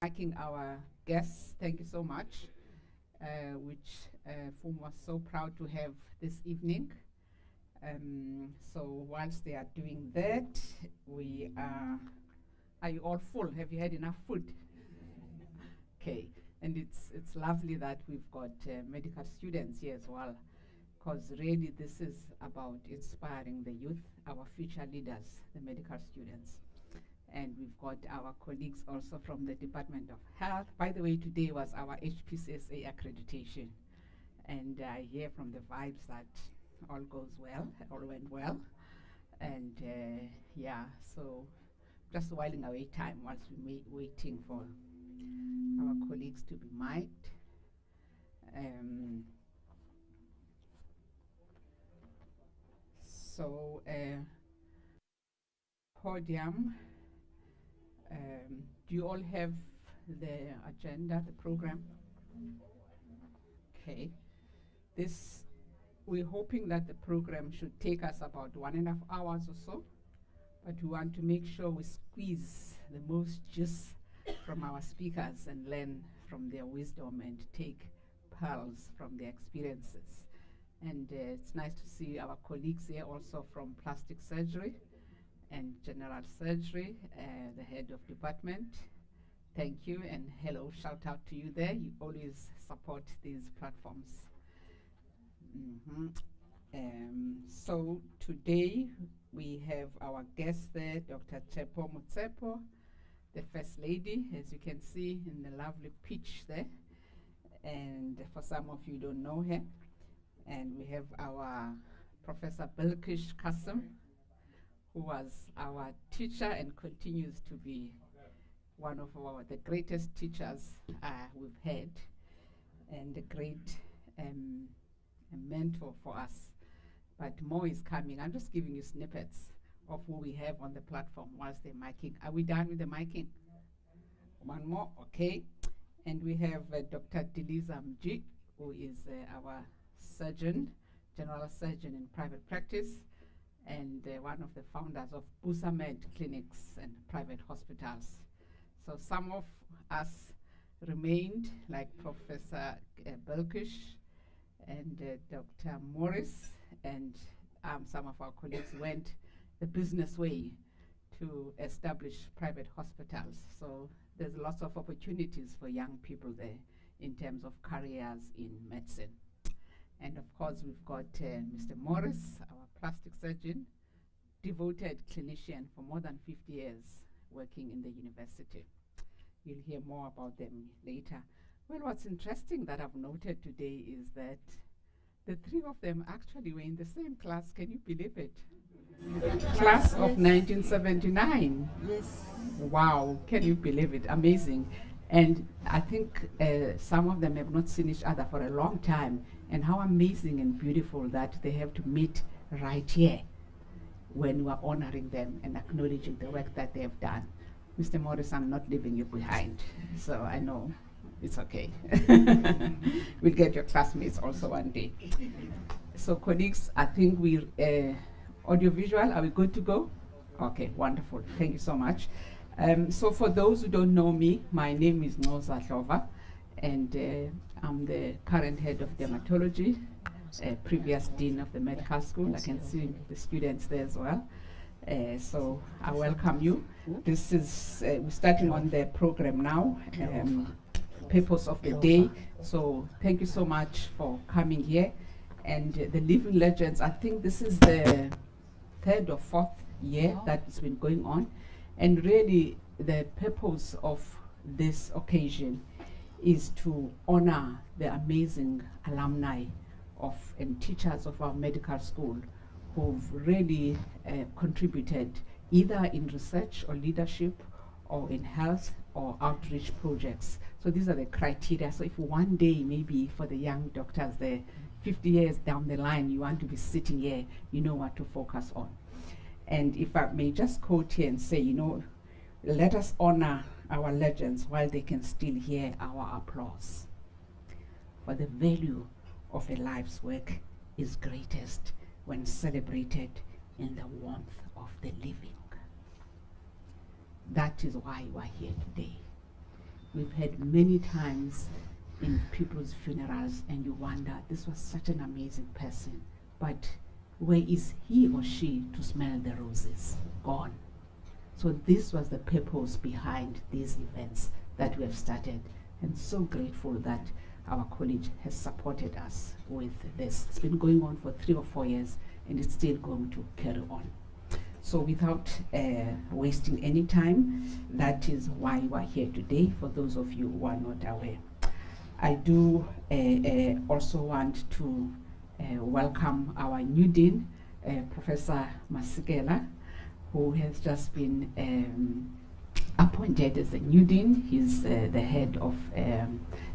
Thanking our guests, thank you so much, which FUM was so proud to have this evening. So whilst they are doing that, we are you all full? Have you had enough food? Okay, and it's lovely that we've got medical students here as well, because really this is about inspiring the youth, our future leaders, the medical students. And we've got our colleagues also from the Department of Health. By the way, today was our HPCSA accreditation. And I hear from the vibes that all goes well, all went well. And yeah, so just whiling away time whilst we're waiting for our colleagues to be mic'd. So podium. Do you all have the agenda, the program? Okay. We're hoping that the program should take us about 1.5 hours or so, but we want to make sure we squeeze the most juice from our speakers and learn from their wisdom and take pearls from their experiences. And it's nice to see our colleagues here also from plastic surgery and general surgery, the head of department. Thank you, and hello, shout out to you there. You always support these platforms. So today we have our guest there, Dr. Tshepo Motsepe, the First Lady, as you can see in the lovely pitch there. And for some of you don't know her. And we have our Professor Bilkish Kasim, who was our teacher and continues to be one of the greatest teachers we've had, and a great mentor for us. But more is coming. I'm just giving you snippets of who we have on the platform whilst they're miking. Are we done with the miking? One more, okay. And we have Dr. Diliza Mji, who is our surgeon, general surgeon in private practice, and one of the founders of Busamed clinics and private hospitals. So some of us remained, like Professor Belkish and Dr. Morris, and some of our colleagues went the business way to establish private hospitals. So there's lots of opportunities for young people there in terms of careers in medicine. And of course, we've got Mr. Morris, our plastic surgeon, devoted clinician for more than 50 years working in the university. You'll hear more about them later. Well, what's interesting that I've noted today is that the three of them actually were in the same class. Can you believe it? Class of 1979. Yes. Wow, can you believe it? Amazing. And I think some of them have not seen each other for a long time. And how amazing and beautiful that they have to meet right here when we are honoring them and acknowledging the work that they have done. Mr. Morris, I'm not leaving you behind, so I know it's okay. We'll get your classmates also one day. So colleagues, I think we're audiovisual, are we good to go? Okay, wonderful, thank you so much. So for those who don't know me, my name is Noza Hlova, and I'm the current head of dermatology, previous dean of the medical school. I can see the students there as well. So I welcome you. This is, we're starting on the program now, purpose of the day. So thank you so much for coming here. And the Living Legends, I think this is the 3rd or 4th year that it's been going on. And really the purpose of this occasion is to honor the amazing alumni of and teachers of our medical school who've really contributed either in research or leadership or in health or outreach projects. So these are the criteria. So if one day, maybe for the young doctors there, 50 years down the line, you want to be sitting here, you know what to focus on. And if I may just quote here and say, you know, let us honor our legends while they can still hear our applause. For the value of a life's work is greatest when celebrated in the warmth of the living. That is why we're here today. we've had many times in people's funerals, and you wonder, this was such an amazing person, but where is he or she to smell the roses? Gone. So this was the purpose behind these events that we have started, and so grateful that our college has supported us with this. It's been going on for 3 or 4 years, and it's still going to carry on. So without wasting any time, that is why we're here today, for those of you who are not aware. I do also want to welcome our new dean, Professor Motsepe, who has just been appointed as the new dean. He's the head of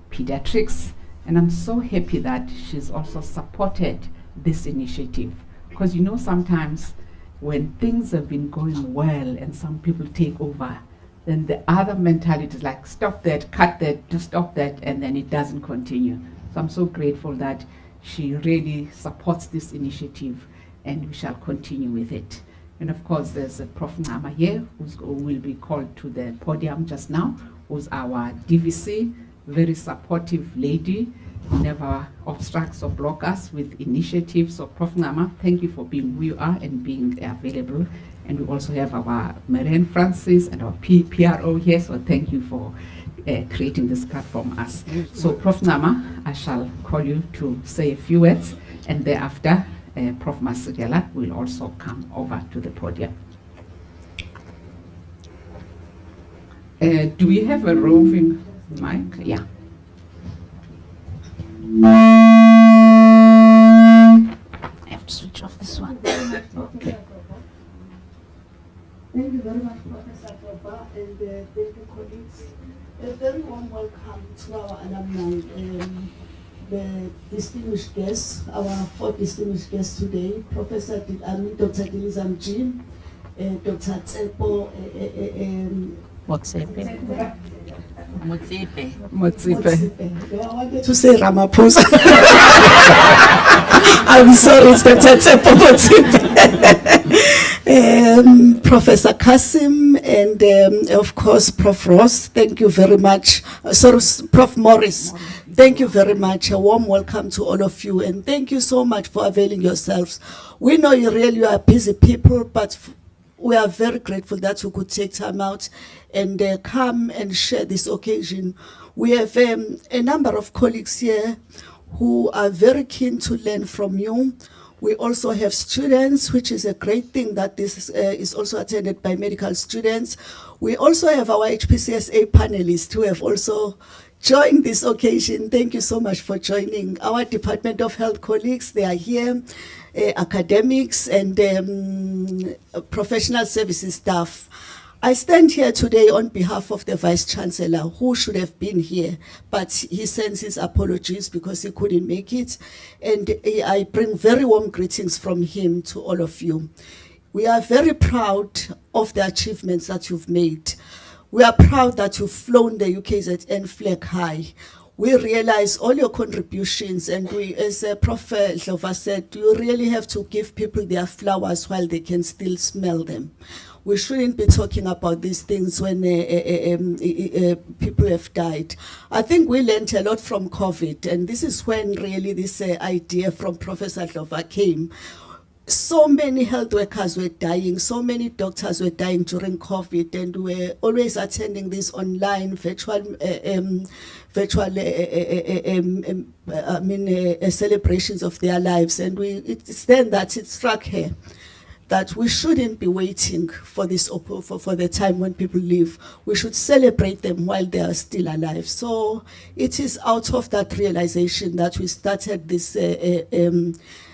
pediatrics, and I'm so happy that she's also supported this initiative, because you know, sometimes when things have been going well and some people take over, then the other mentality is like, stop that, cut that, just stop that, and then it doesn't continue. So I'm so grateful that she really supports this initiative, and we shall continue with it. And of course, there's a Prof. Nama here, who will be called to the podium just now, who's our DVC, very supportive lady, never obstructs or blocks us with initiatives. So Prof. Nama, thank you for being who you are and being available. And we also have our Marianne Francis and our PRO here, so thank you for creating this platform us. So Prof. Nama, I shall call you to say a few words, and thereafter Prof. Motsepe will also come over to the podium. Do we have a roving mic? Yeah. I have to switch off this one. Okay. Thank you very much, Professor Tshepo, and thank you, colleagues. A very warm welcome to our alumni, the distinguished guests, our 4 distinguished guests today, Professor Dr. Tshepo Motsepe. I wanted to say Ramaphosa. I'm sorry, it's Dr. Tshepo Motsepe. Professor Kasim, and of course, Prof. Ross, thank you very much. Sorry, Prof. Morris, thank you very much. A warm welcome to all of you, and thank you so much for availing yourselves. We know you are busy people, but we are very grateful that you could take time out and come and share this occasion. We have a number of colleagues here who are very keen to learn from you. We also have students, which is a great thing that this is also attended by medical students. We also have our HPCSA panelists who have also joined this occasion. Thank you so much for joining. Our Department of Health colleagues, they are here, academics and professional services staff. I stand here today on behalf of the Vice Chancellor, who should have been here, but he sends his apologies because he couldn't make it. And I bring very warm greetings from him to all of you. We are very proud of the achievements that you've made. We are proud that you've flown the UKZN flag high. We realize all your contributions, and we, as Prof. Hlova said, you really have to give people their flowers while they can still smell them. We shouldn't be talking about these things when people have died. I think we learned a lot from COVID, and this is when really this idea from Professor Hlova came. So many health workers were dying, so many doctors were dying during COVID, and we were always attending these online virtual celebrations of their lives. And it's then that it struck her that we shouldn't be waiting for this for the time when people leave. We should celebrate them while they are still alive. So it is out of that realization that we started this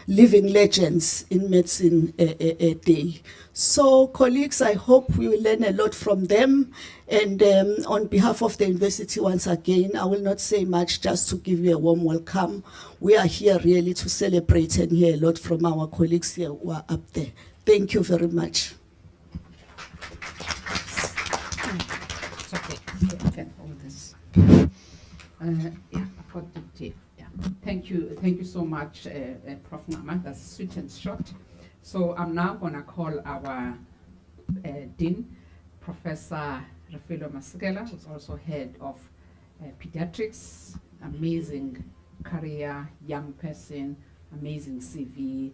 Living Legends in Medicine Day. So colleagues, I hope we will learn a lot from them. And on behalf of the university, once again, I will not say much, just to give you a warm welcome. We are here really to celebrate and hear a lot from our colleagues here who are up there. Thank you very much. It's okay. Okay, all this. Thank you so much, Prof. Nama. That's sweet and short. So I'm now going to call our Dean, Professor Tshepo Motsepe, who's also head of pediatrics, amazing career, young person, amazing CV,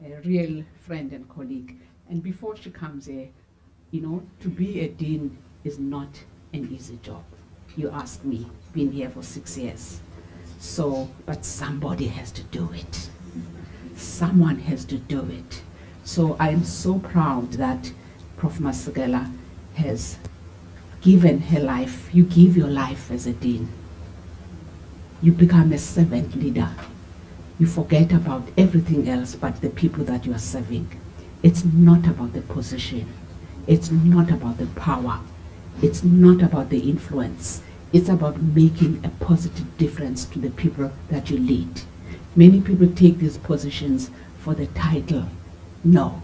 a real friend and colleague. And before she comes here, to be a dean is not an easy job. You ask me, been here for 6 years. So, but somebody has to do it. Someone has to do it. So I am so proud that Prof. Masekela has given her life. You give your life as a dean. You become a servant leader. You forget about everything else but the people that you are serving. It's not about the position. It's not about the power. It's not about the influence. It's about making a positive difference to the people that you lead. Many people take these positions for the title. No.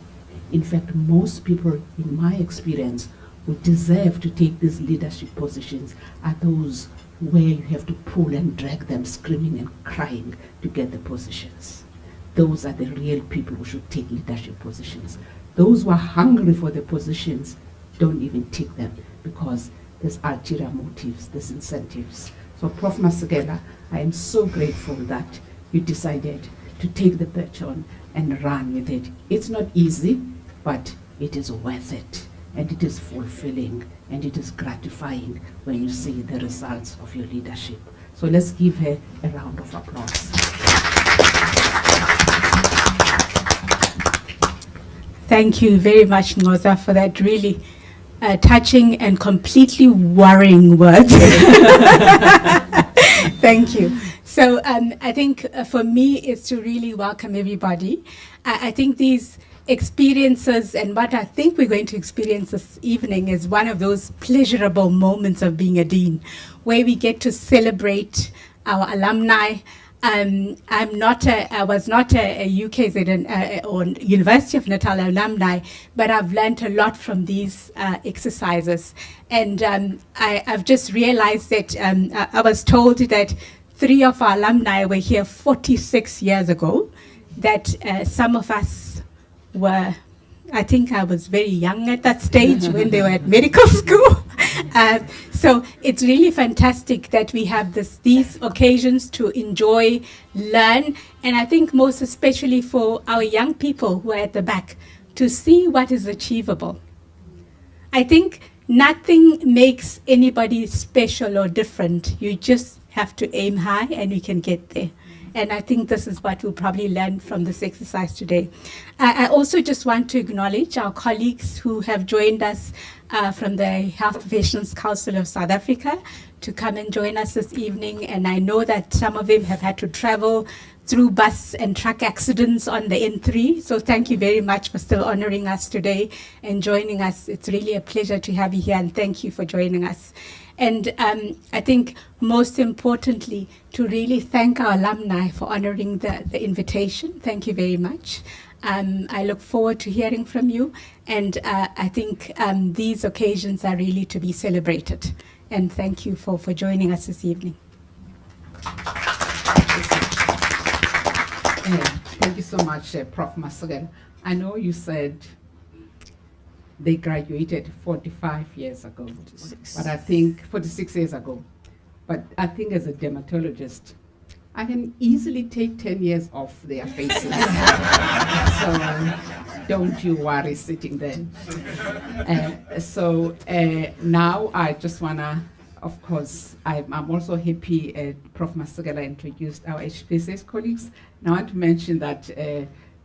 In fact, most people, in my experience, who deserve to take these leadership positions are those where you have to pull and drag them screaming and crying to get the positions. Those are the real people who should take leadership positions. Those who are hungry for the positions don't even take them because there's ulterior motives, there's incentives. So Prof. Masekela, I am so grateful that you decided to take the baton and run with it. It's not easy, but it is worth it. And it is fulfilling and it is gratifying when you see the results of your leadership. So let's give her a round of applause. Thank you very much, Ngoza, for that really touching and completely worrying words. Thank you. So I think for me, it's to really welcome everybody. I think these experiences and what I think we're going to experience this evening is one of those pleasurable moments of being a dean, where we get to celebrate our alumni. I was not a UKZN or University of Natal alumni, but I've learned a lot from these exercises. And I've just realized that I was told that 3 of our alumni were here 46 years ago, that some of us were, I think I was very young at that stage when they were at medical school. So it's really fantastic that we have these occasions to enjoy, learn, and I think most especially for our young people who are at the back, to see what is achievable. I think nothing makes anybody special or different. You just have to aim high and you can get there. And I think this is what we'll probably learn from this exercise today. I also just want to acknowledge our colleagues who have joined us from the Health Professionals Council of South Africa to come and join us this evening. And I know that some of them have had to travel through bus and truck accidents on the N3. So thank you very much for still honoring us today and joining us. It's really a pleasure to have you here, and thank you for joining us. And I think most importantly, to really thank our alumni for honoring the invitation. Thank you very much. I look forward to hearing from you. And I think these occasions are really to be celebrated. And thank you for joining us this evening. Thank you so much, Prof. Masekela. I know you said they graduated 45 years ago, 46. But I think 46 years ago. But I think as a dermatologist, I can easily take 10 years off their faces. So don't you worry sitting there. Now I just wanna, of course, I'm also happy Prof. Masekela introduced our HPSS colleagues. Now I want to mention that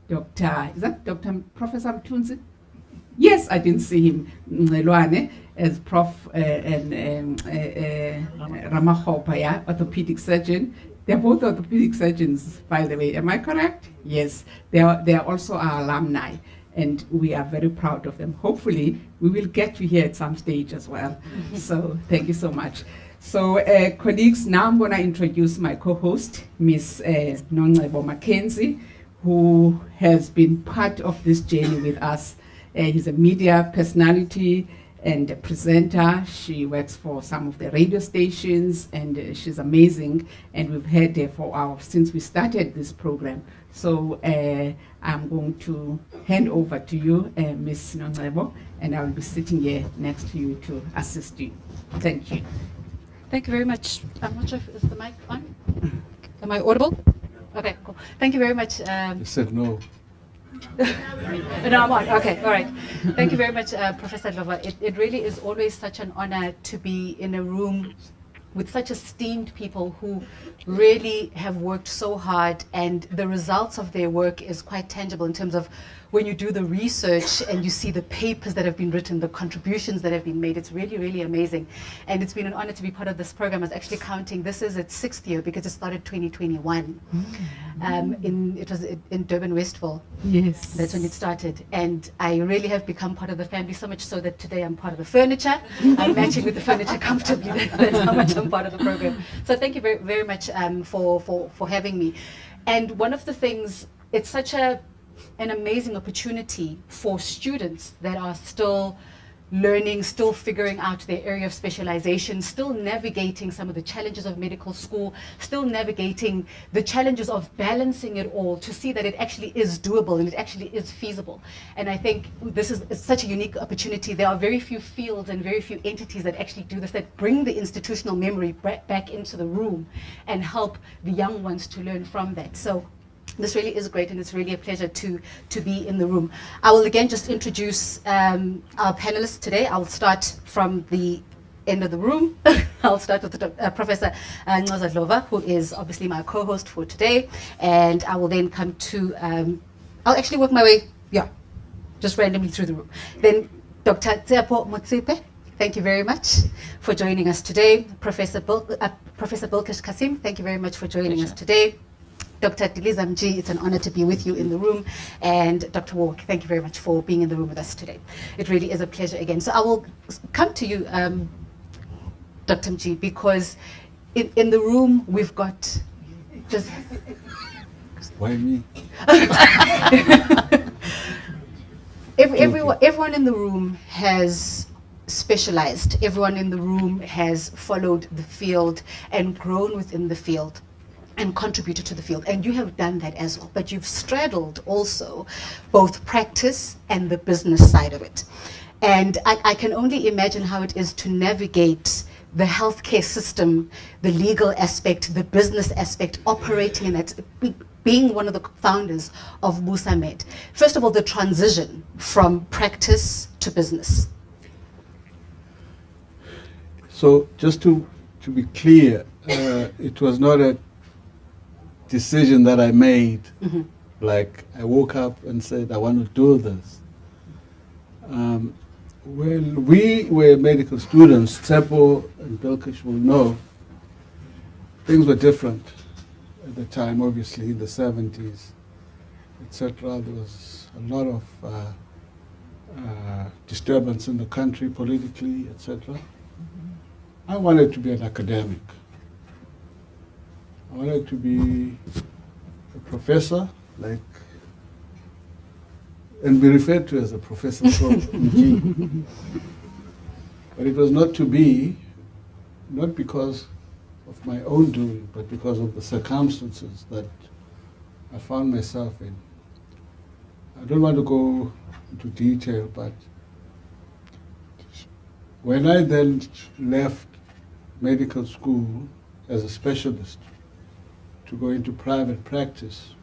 Dr. Professor Mtunzi? Yes, I didn't see him, Mnelwane, as Prof. Ramahopa, yeah, orthopedic surgeon. They're both orthopedic surgeons, by the way. Am I correct? Yes, they are also our alumni, and we are very proud of them. Hopefully, we will get you here at some stage as well. So thank you so much. So colleagues, now I'm going to introduce my co-host, Ms. Nongcebo Mackenzie, who has been part of this journey with us. He's a media personality and a presenter. She works for some of the radio stations, and she's amazing. And we've had her since we started this program. So I'm going to hand over to you, Ms. Nongcebo, and I will be sitting here next to you to assist you. Thank you. Thank you very much. I'm not sure if is the mic on. Am I audible? Okay, cool. Thank you very much. You said no. No, I'm on. Okay, all right. Thank you very much, Professor Dlova. It really is always such an honor to be in a room with such esteemed people who really have worked so hard, and the results of their work is quite tangible in terms of when you do the research and you see the papers that have been written, the contributions that have been made. It's really, really amazing. And it's been an honor to be part of this program. I was actually counting, this is its 6th year because it started 2021. It was in Durban, Westville. Yes. That's when it started. And I really have become part of the family, so much so that today I'm part of the furniture. I'm matching with the furniture comfortably. That's how much I'm part of the program. So thank you very, very much for having me. And one of the things, it's such an amazing opportunity for students that are still learning, still figuring out their area of specialization, still navigating some of the challenges of medical school, still navigating the challenges of balancing it all, to see that it actually is doable and it actually is feasible. And I think this is such a unique opportunity. There are very few fields and very few entities that actually do this, that bring the institutional memory back into the room and help the young ones to learn from that. So this really is great, and it's really a pleasure to be in the room. I will again just introduce our panelists today. I'll start from the end of the room. I'll start with Professor Ncoza Dlova, who is obviously my co-host for today, and I will then come to, I'll actually work my way, just randomly through the room. Then Dr. Tshepo Motsepe, thank you very much for joining us today. Professor Bilkish Kasim, thank you very much for joining us today. Dr. Diliza Mji, it's an honor to be with you in the room. And Dr. Walk, thank you very much for being in the room with us today. It really is a pleasure again. So I will come to you, Dr. Mji, because in the room we've got just... Why me? Everyone in the room has specialized. Everyone in the room has followed the field and grown within the field and contributed to the field, and you have done that as well, but you've straddled also both practice and the business side of it. And I can only imagine how it is to navigate the healthcare system, the legal aspect, the business aspect, operating in it, being one of the founders of Busamed. First of all, the transition from practice to business. So just to be clear, it was not a decision that I made, like I woke up and said, I want to do this. When we were medical students, Tshepo and Bilkish will know, things were different at the time, obviously, in the 70s, etc. There was a lot of disturbance in the country politically, etc. I wanted to be an academic. I wanted to be a professor, and be referred to as a professor from UG. But it was not to be, not because of my own doing, but because of the circumstances that I found myself in. I don't want to go into detail, but when I then left medical school as a specialist to go into private practice,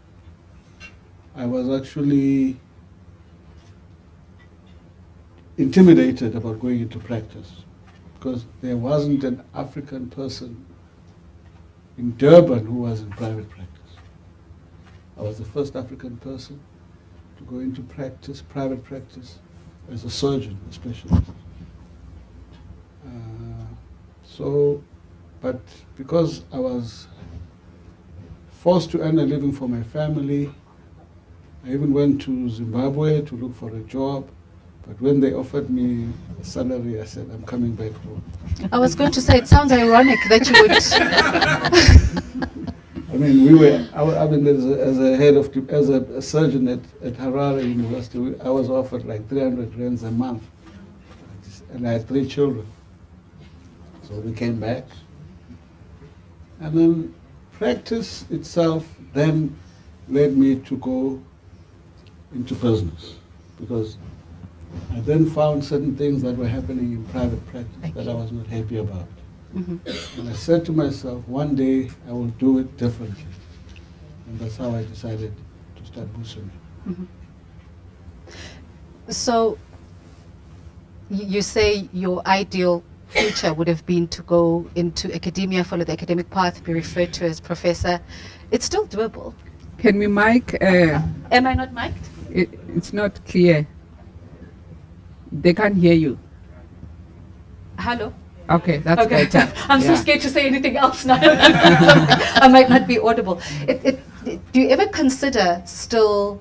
I was actually intimidated about going into practice because there wasn't an African person in Durban who was in private practice. I was the first African person to go into practice, private practice, as a surgeon, especially. But because I was forced to earn a living for my family, I even went to Zimbabwe to look for a job. But when they offered me a salary, I said, I'm coming back home. I was going to say, it sounds ironic that you would. I mean, as a head of, as a surgeon at Harare University, I was offered like 300 rands a month. And I had 3 children. So we came back. And then practice itself then led me to go into business, because I then found certain things that were happening in private practice that I was not happy about. And I said to myself, one day I will do it differently. And that's how I decided to start Busumi. So you say your ideal future would have been to go into academia, follow the academic path, be referred to as professor. It's still doable. Can we mic? Am I not mic'd? It's not clear. They can't hear you. Hello? Okay, that's Okay. better. I'm so Yeah. scared to say anything else now. I might not be audible. Do you ever consider still,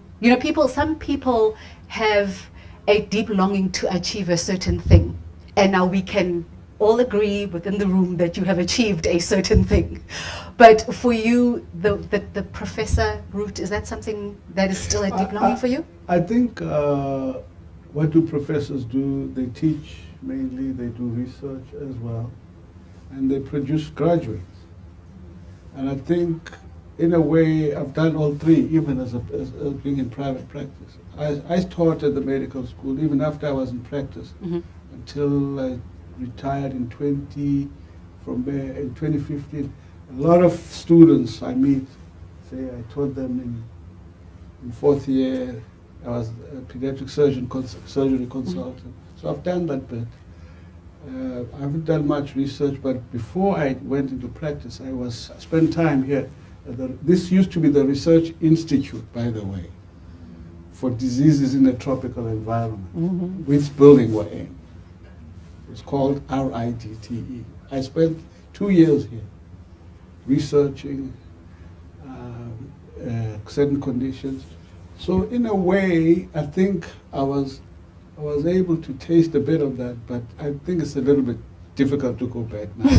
some people have a deep longing to achieve a certain thing. And now we can all agree within the room that you have achieved a certain thing. But for you, the professor route, is that something that is still a deep longing for you? I think what do professors do? They teach mainly, they do research as well, and they produce graduates. And I think, in a way, I've done all three, even as being in private practice. I taught at the medical school even after I was in practice, until I retired in 2015. A lot of students I meet say I taught them in fourth year. I was a pediatric surgery consultant. So I've done that bit. I haven't done much research, but before I went into practice, I spent time here. This used to be the Research Institute, by the way, for diseases in a tropical environment, which building we're in. It's called RIDTE. I spent 2 years here researching certain conditions. So in a way, I think I was able to taste a bit of that, but I think it's a little bit difficult to go back now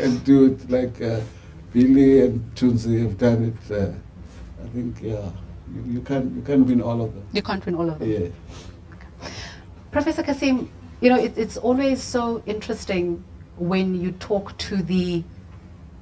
and do it like Billy and Tunzi have done it. I think, yeah, you can't win all of them. You can't win all of them. Yeah. Professor Kasim, it's always so interesting when you talk to the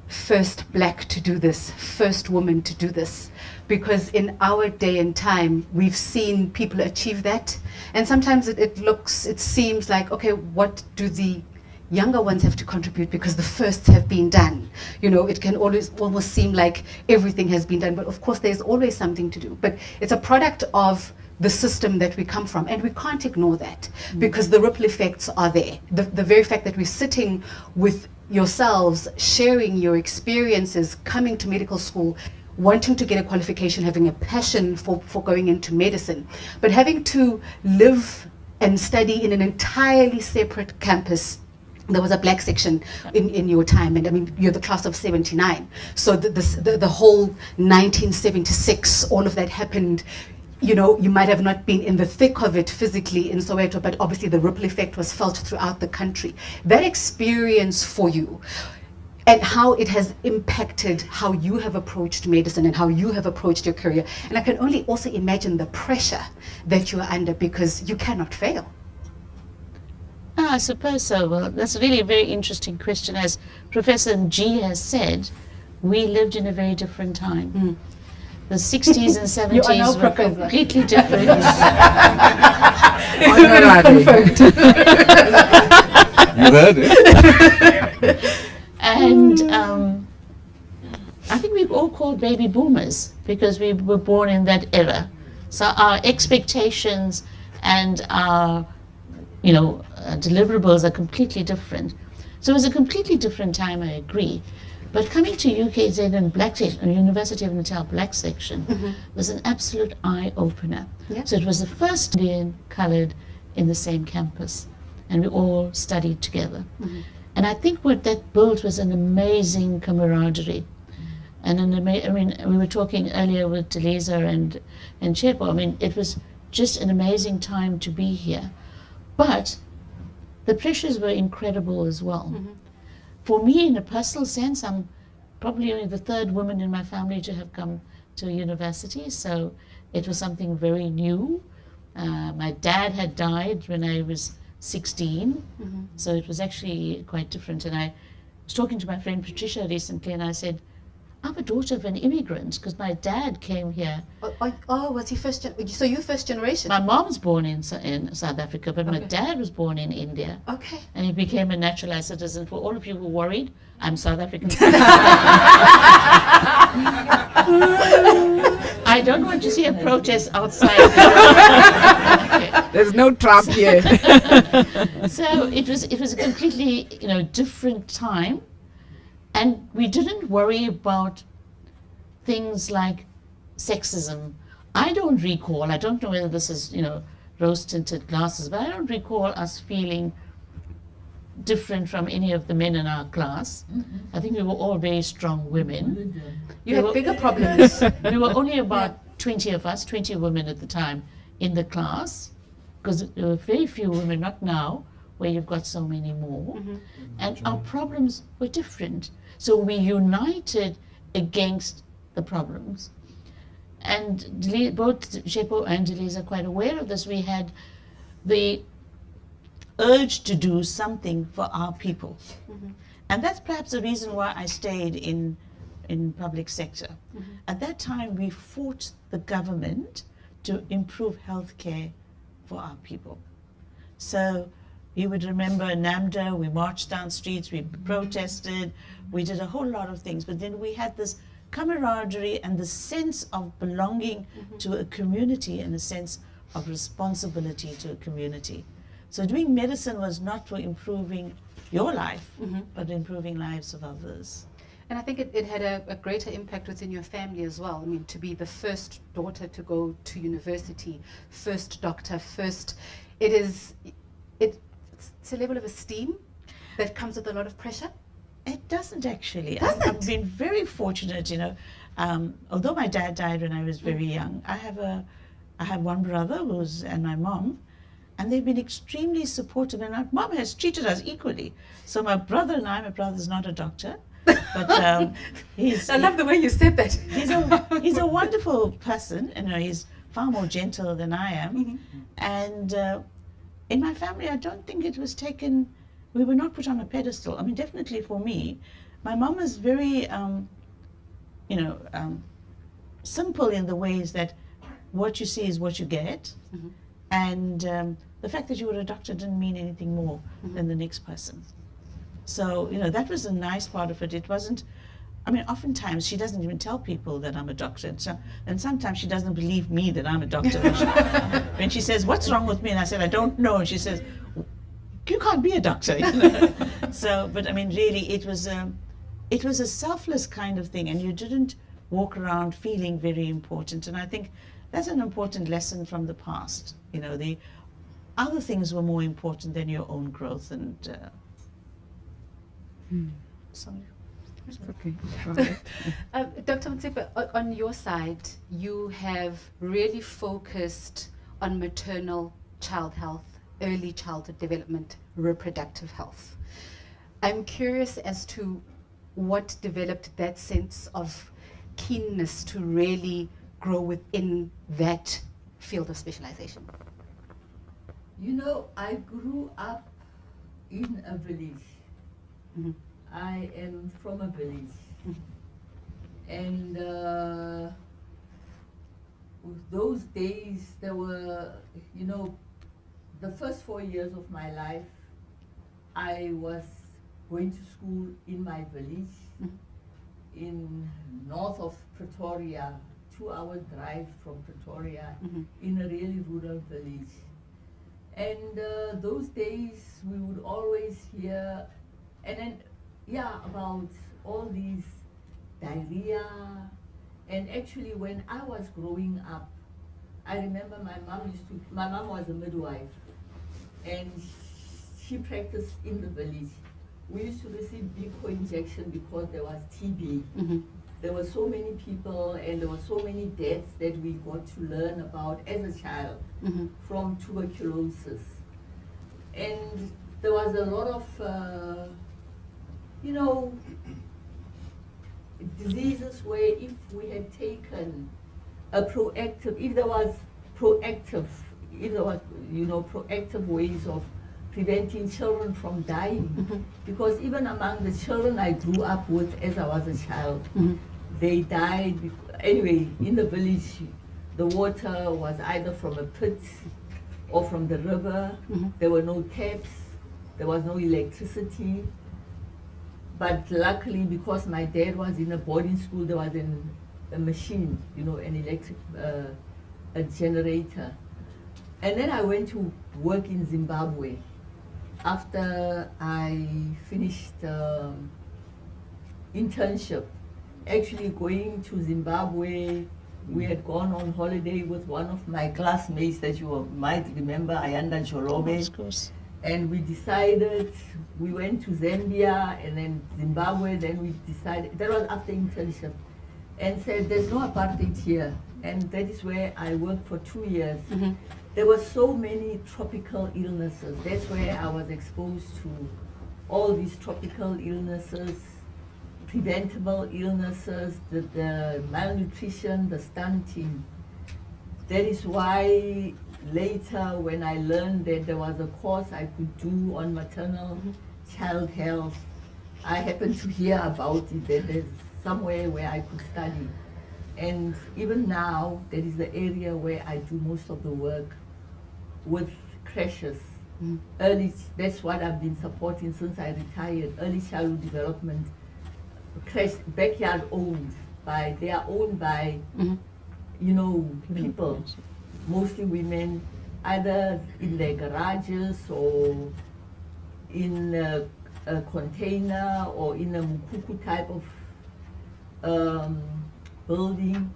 first black to do this, first woman to do this, because in our day and time, we've seen people achieve that. And sometimes it seems like, okay, what do the younger ones have to contribute because the firsts have been done? It can almost seem like everything has been done, but of course there's always something to do. But it's a product of the system that we come from, and we can't ignore that because the ripple effects are there. The very fact that we're sitting with yourselves, sharing your experiences, coming to medical school, wanting to get a qualification, having a passion for going into medicine, but having to live and study in an entirely separate campus. There was a black section in your time, and I mean, you're the class of 79. So the whole 1976, all of that happened. You might have not been in the thick of it physically in Soweto, but obviously the ripple effect was felt throughout the country. That experience for you and how it has impacted how you have approached medicine and how you have approached your career. And I can only also imagine the pressure that you are under because you cannot fail. I suppose so. Well, that's really a very interesting question. As Professor G has said, we lived in a very different time. The 60s and 70s You are now were professor. completely different. You heard it. And I think we've all called baby boomers because we were born in that era. So our expectations and our, deliverables are completely different. So it was a completely different time, I agree. But coming to UKZN Black Section, University of Natal Black Section, was an absolute eye-opener. Yeah. So it was the first Indian coloured in the same campus, and we all studied together. And I think what that built was an amazing camaraderie. And we were talking earlier with Deleza and Tshepo. I mean, it was just an amazing time to be here. But the pressures were incredible as well. For me, in a personal sense, I'm probably only the third woman in my family to have come to university, so it was something very new. My dad had died when I was 16, so it was actually quite different. And I was talking to my friend Patricia recently, and I said, I'm a daughter of an immigrant because my dad came here. Oh, was he so you first generation? My mom's born in South Africa, but my Okay. dad was born in India. Okay. And he became a naturalized citizen. For all of you who are worried, I'm South African. I don't want to see a protest outside. Okay. There's no trap here. So it was a completely different time, and we didn't worry about things like sexism. I don't recall. I don't know whether this is rose tinted glasses, but I don't recall us feeling different from any of the men in our class. I think we were all very strong women. You had bigger problems. We were only about 20 of us, 20 women at the time in the class, because there were very few women, not now, where you've got so many more. And our problems were different. So we united against the problems. And both Tshepo and Delise are quite aware of this. We had the urge to do something for our people. And that's perhaps the reason why I stayed in public sector. At that time, we fought the government to improve healthcare for our people. So you would remember NAMDA, we marched down streets, we protested, we did a whole lot of things, but then we had this camaraderie and the sense of belonging to a community and a sense of responsibility to a community. So doing medicine was not for improving your life, but improving lives of others. And I think it had a greater impact within your family as well. I mean, to be the first daughter to go to university, first doctor, it's a level of esteem that comes with a lot of pressure. It doesn't actually. Doesn't? I've been very fortunate, although my dad died when I was very young. I have one brother and my mom, and they've been extremely supportive, and my mom has treated us equally. So my brother's not a doctor, but I love the way you said that. he's a wonderful person. He's far more gentle than I am. And in my family, I don't think it was taken. We were not put on a pedestal. I mean, definitely for me, my mom is very, simple in the ways that what you see is what you get, and the fact that you were a doctor didn't mean anything more than the next person. So that was a nice part of it. It wasn't. I mean, oftentimes she doesn't even tell people that I'm a doctor, and sometimes she doesn't believe me that I'm a doctor. When she says, "What's wrong with me?" and I said, "I don't know," and she says, "You can't be a doctor." So, but I mean, really, it was a selfless kind of thing, and you didn't walk around feeling very important. And I think that's an important lesson from the past. The other things were more important than your own growth. And sorry. Okay. Dr. Motsepe, on your side, you have really focused on maternal child health, early childhood development, reproductive health. I'm curious as to what developed that sense of keenness to really grow within that field of specialization. I grew up in a village. I am from a village. And those days, there were, the first 4 years of my life, I was going to school in my village in north of Pretoria, 2 hours drive from Pretoria, in a really rural village. And those days we would always hear, about all these diarrhea. And actually when I was growing up, I remember my mom was a midwife, and she practiced in the village. We used to receive Biko injection because there was TB. There were so many people and there were so many deaths that we got to learn about as a child from tuberculosis. And there was a lot of, diseases where if we had taken if there was proactive ways of preventing children from dying. Because even among the children I grew up with as I was a child, they died. Anyway, in the village, the water was either from a pit or from the river. There were no taps. There was no electricity. But luckily, because my dad was in a boarding school, there was a machine, you know, an electric a generator. And then I went to work in Zimbabwe. After I finished internship, actually going to Zimbabwe, we had gone on holiday with one of my classmates that you might remember, Ayanda Jolobe. Of course. And we decided, we went to Zambia and then Zimbabwe, then we decided, that was after internship, and said there's no apartheid here. And that is where I worked for 2 years. There were so many tropical illnesses. That's where I was exposed to all these tropical illnesses, preventable illnesses, the malnutrition, the stunting. That is why later when I learned that there was a course I could do on maternal child health, I happened to hear about it, that there's somewhere where I could study. And even now, that is the area where I do most of the work with crashes. Early, that's what I've been supporting since I retired, early childhood development, crash, backyard owned by, they are owned by, you know, people, mostly women, either in their garages or in a container or in a mukuku type of building.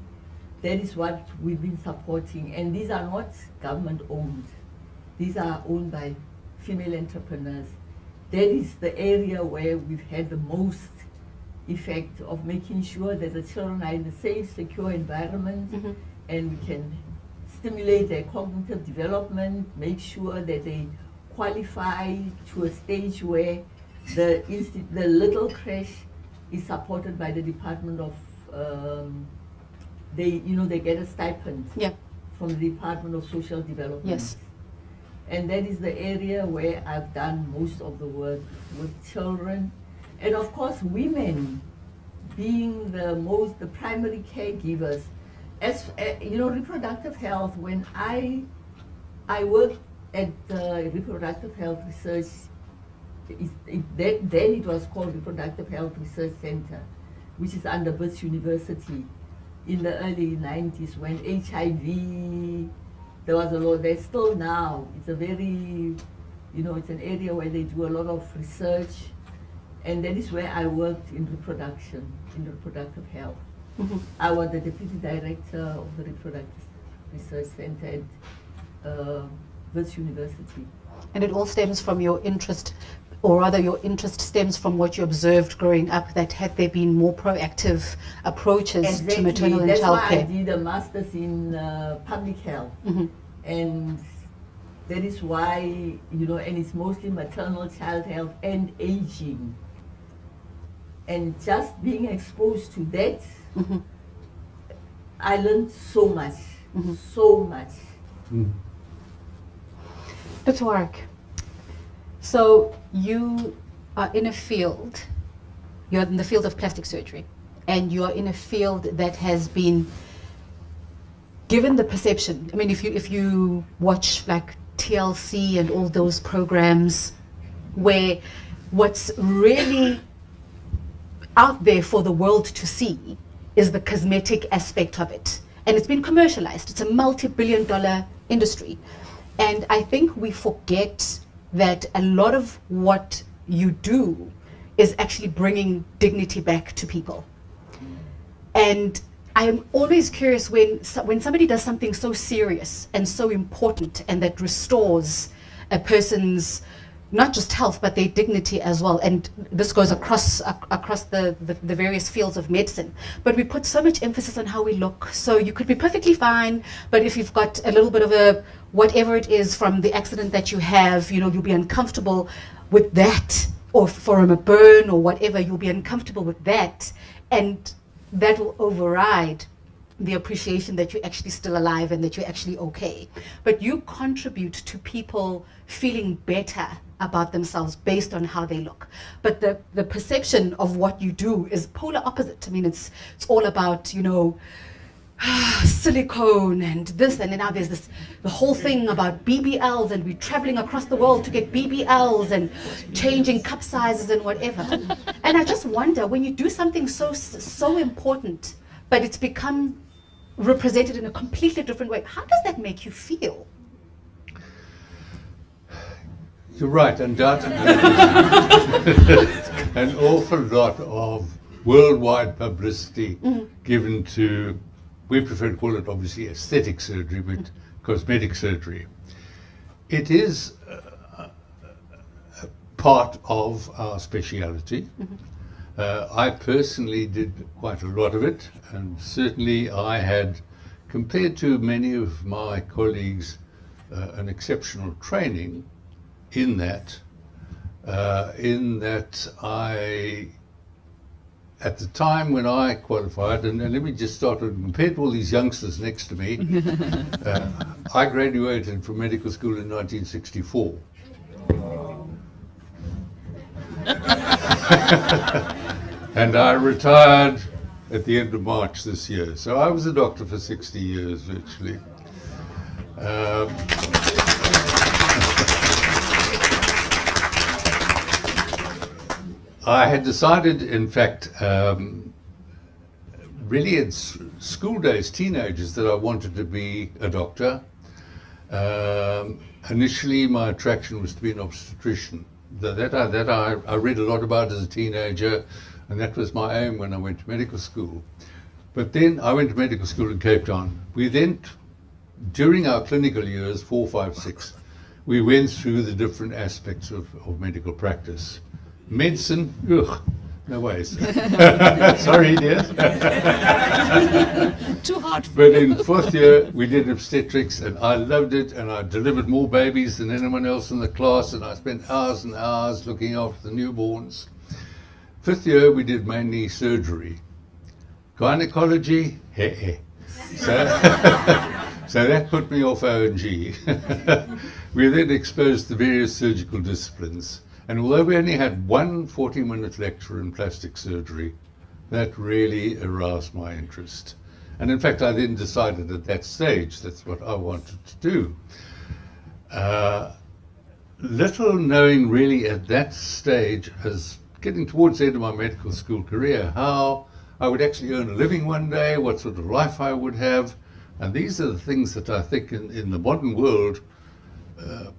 That is what we've been supporting, and these are not government owned. These are owned by female entrepreneurs. That is the area where we've had the most effect of making sure that the children are in a safe, secure environment, and we can stimulate their cognitive development, make sure that they qualify to a stage where the little creche is supported by the Department of they get a stipend from the Department of Social Development. Yes. And that is the area where I've done most of the work with children. And of course, women being the primary caregivers. As you know, reproductive health, when I worked at Reproductive Health Research, then it was called Reproductive Health Research Center, which is under Wits University. In the early 90s, when HIV, there was a lot, there's still now, it's a very, you know, it's an area where they do a lot of research, and that is where I worked in reproduction, in reproductive health. I was the deputy director of the Reproductive Research Center at Wits University. And it all stems from your interest, or rather your interest stems from what you observed growing up, that had there been more proactive approaches to maternal and child That's care. why I did a master's in public health. And that is why, you know, and it's mostly maternal child health and aging. And just being exposed to that, I learned so much, so much. Dr. Warwick, so you are in a field, you're in the field of plastic surgery, and you are in a field that has been given the perception. I mean, if you watch like TLC and all those programs, where what's really out there for the world to see is the cosmetic aspect of it. And it's been commercialized. It's a multi-billion-dollar industry. And I think we forget that a lot of what you do is actually bringing dignity back to people. And I'm always curious when somebody does something so serious and so important and that restores a person's not just health, but their dignity as well. And this goes across the various fields of medicine. But we put so much emphasis on how we look. So you could be perfectly fine, but if you've got a little bit of a, whatever it is from the accident that you have, you know, you'll be uncomfortable with that, or from a burn or whatever, you'll be uncomfortable with that. And that will override the appreciation that you're actually still alive and that you're actually okay. But you contribute to people feeling better about themselves based on how they look. But the perception of what you do is polar opposite. I mean, it's all about, you know, silicone and this, and then now there's this, the whole thing about BBLs, and we're traveling across the world to get BBLs and changing cup sizes and whatever. And I just wonder, when you do something so important, but it's become represented in a completely different way, how does that make you feel? You're right, undoubtedly. An awful lot of worldwide publicity given to, we prefer to call it obviously aesthetic surgery, but cosmetic surgery. It is a part of our speciality. I personally did quite a lot of it, and certainly I had, compared to many of my colleagues, an exceptional training in that I, at the time when I qualified, and let me just start with, compared to all these youngsters next to me, I graduated from medical school in 1964. And I retired at the end of March this year. So I was a doctor for 60 years virtually. I had decided, in fact, really in school days, teenagers, that I wanted to be a doctor. Initially, my attraction was to be an obstetrician. That I read a lot about as a teenager, and that was my aim when I went to medical school. But then I went to medical school in Cape Town. We then, during our clinical years, 4, 5, 6, we went through the different aspects of medical practice. Medicine, ugh, no ways. Sorry, dear. Too hard. But in 4th year, we did obstetrics, and I loved it, and I delivered more babies than anyone else in the class, and I spent hours and hours looking after the newborns. 5th year, we did mainly surgery. Gynecology, so that put me off O&G. We were then exposed to various surgical disciplines. And although we only had one 40-minute lecture in plastic surgery, that really aroused my interest. And in fact, I then decided at that stage that's what I wanted to do. Little knowing really at that stage, as getting towards the end of my medical school career, how I would actually earn a living one day, what sort of life I would have. And these are the things that I think in the modern world,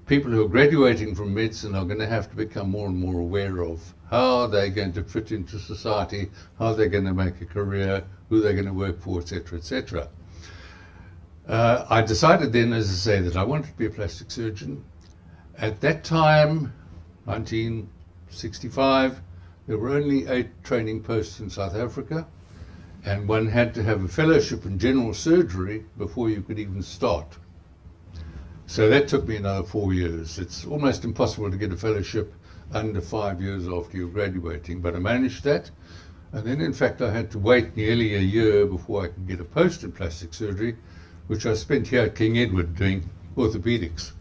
people who are graduating from medicine are going to have to become more and more aware of how they're going to fit into society, how they're going to make a career, who they're going to work for, etc., etc. I decided then, as I say, that I wanted to be a plastic surgeon. At that time, 1965, there were only 8 training posts in South Africa, and one had to have a fellowship in general surgery before you could even start. So that took me another 4 years. It's almost impossible to get a fellowship under 5 years after you're graduating, but I managed that. And then, in fact, I had to wait nearly a year before I could get a post in plastic surgery, which I spent here at King Edward doing orthopedics.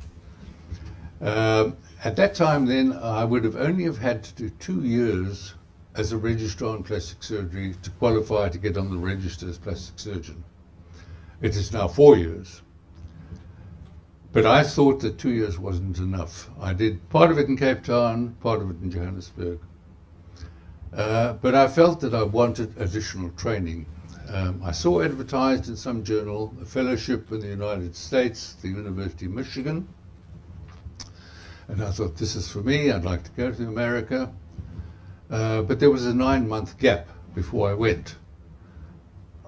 At that time then, I would have only have had to do 2 years as a registrar in plastic surgery to qualify to get on the register as plastic surgeon. It is now 4 years. But I thought that 2 years wasn't enough. I did part of it in Cape Town, part of it in Johannesburg. But I felt that I wanted additional training. I saw advertised in some journal a fellowship in the United States, the University of Michigan. And I thought, this is for me, I'd like to go to America. But there was a 9-month gap before I went.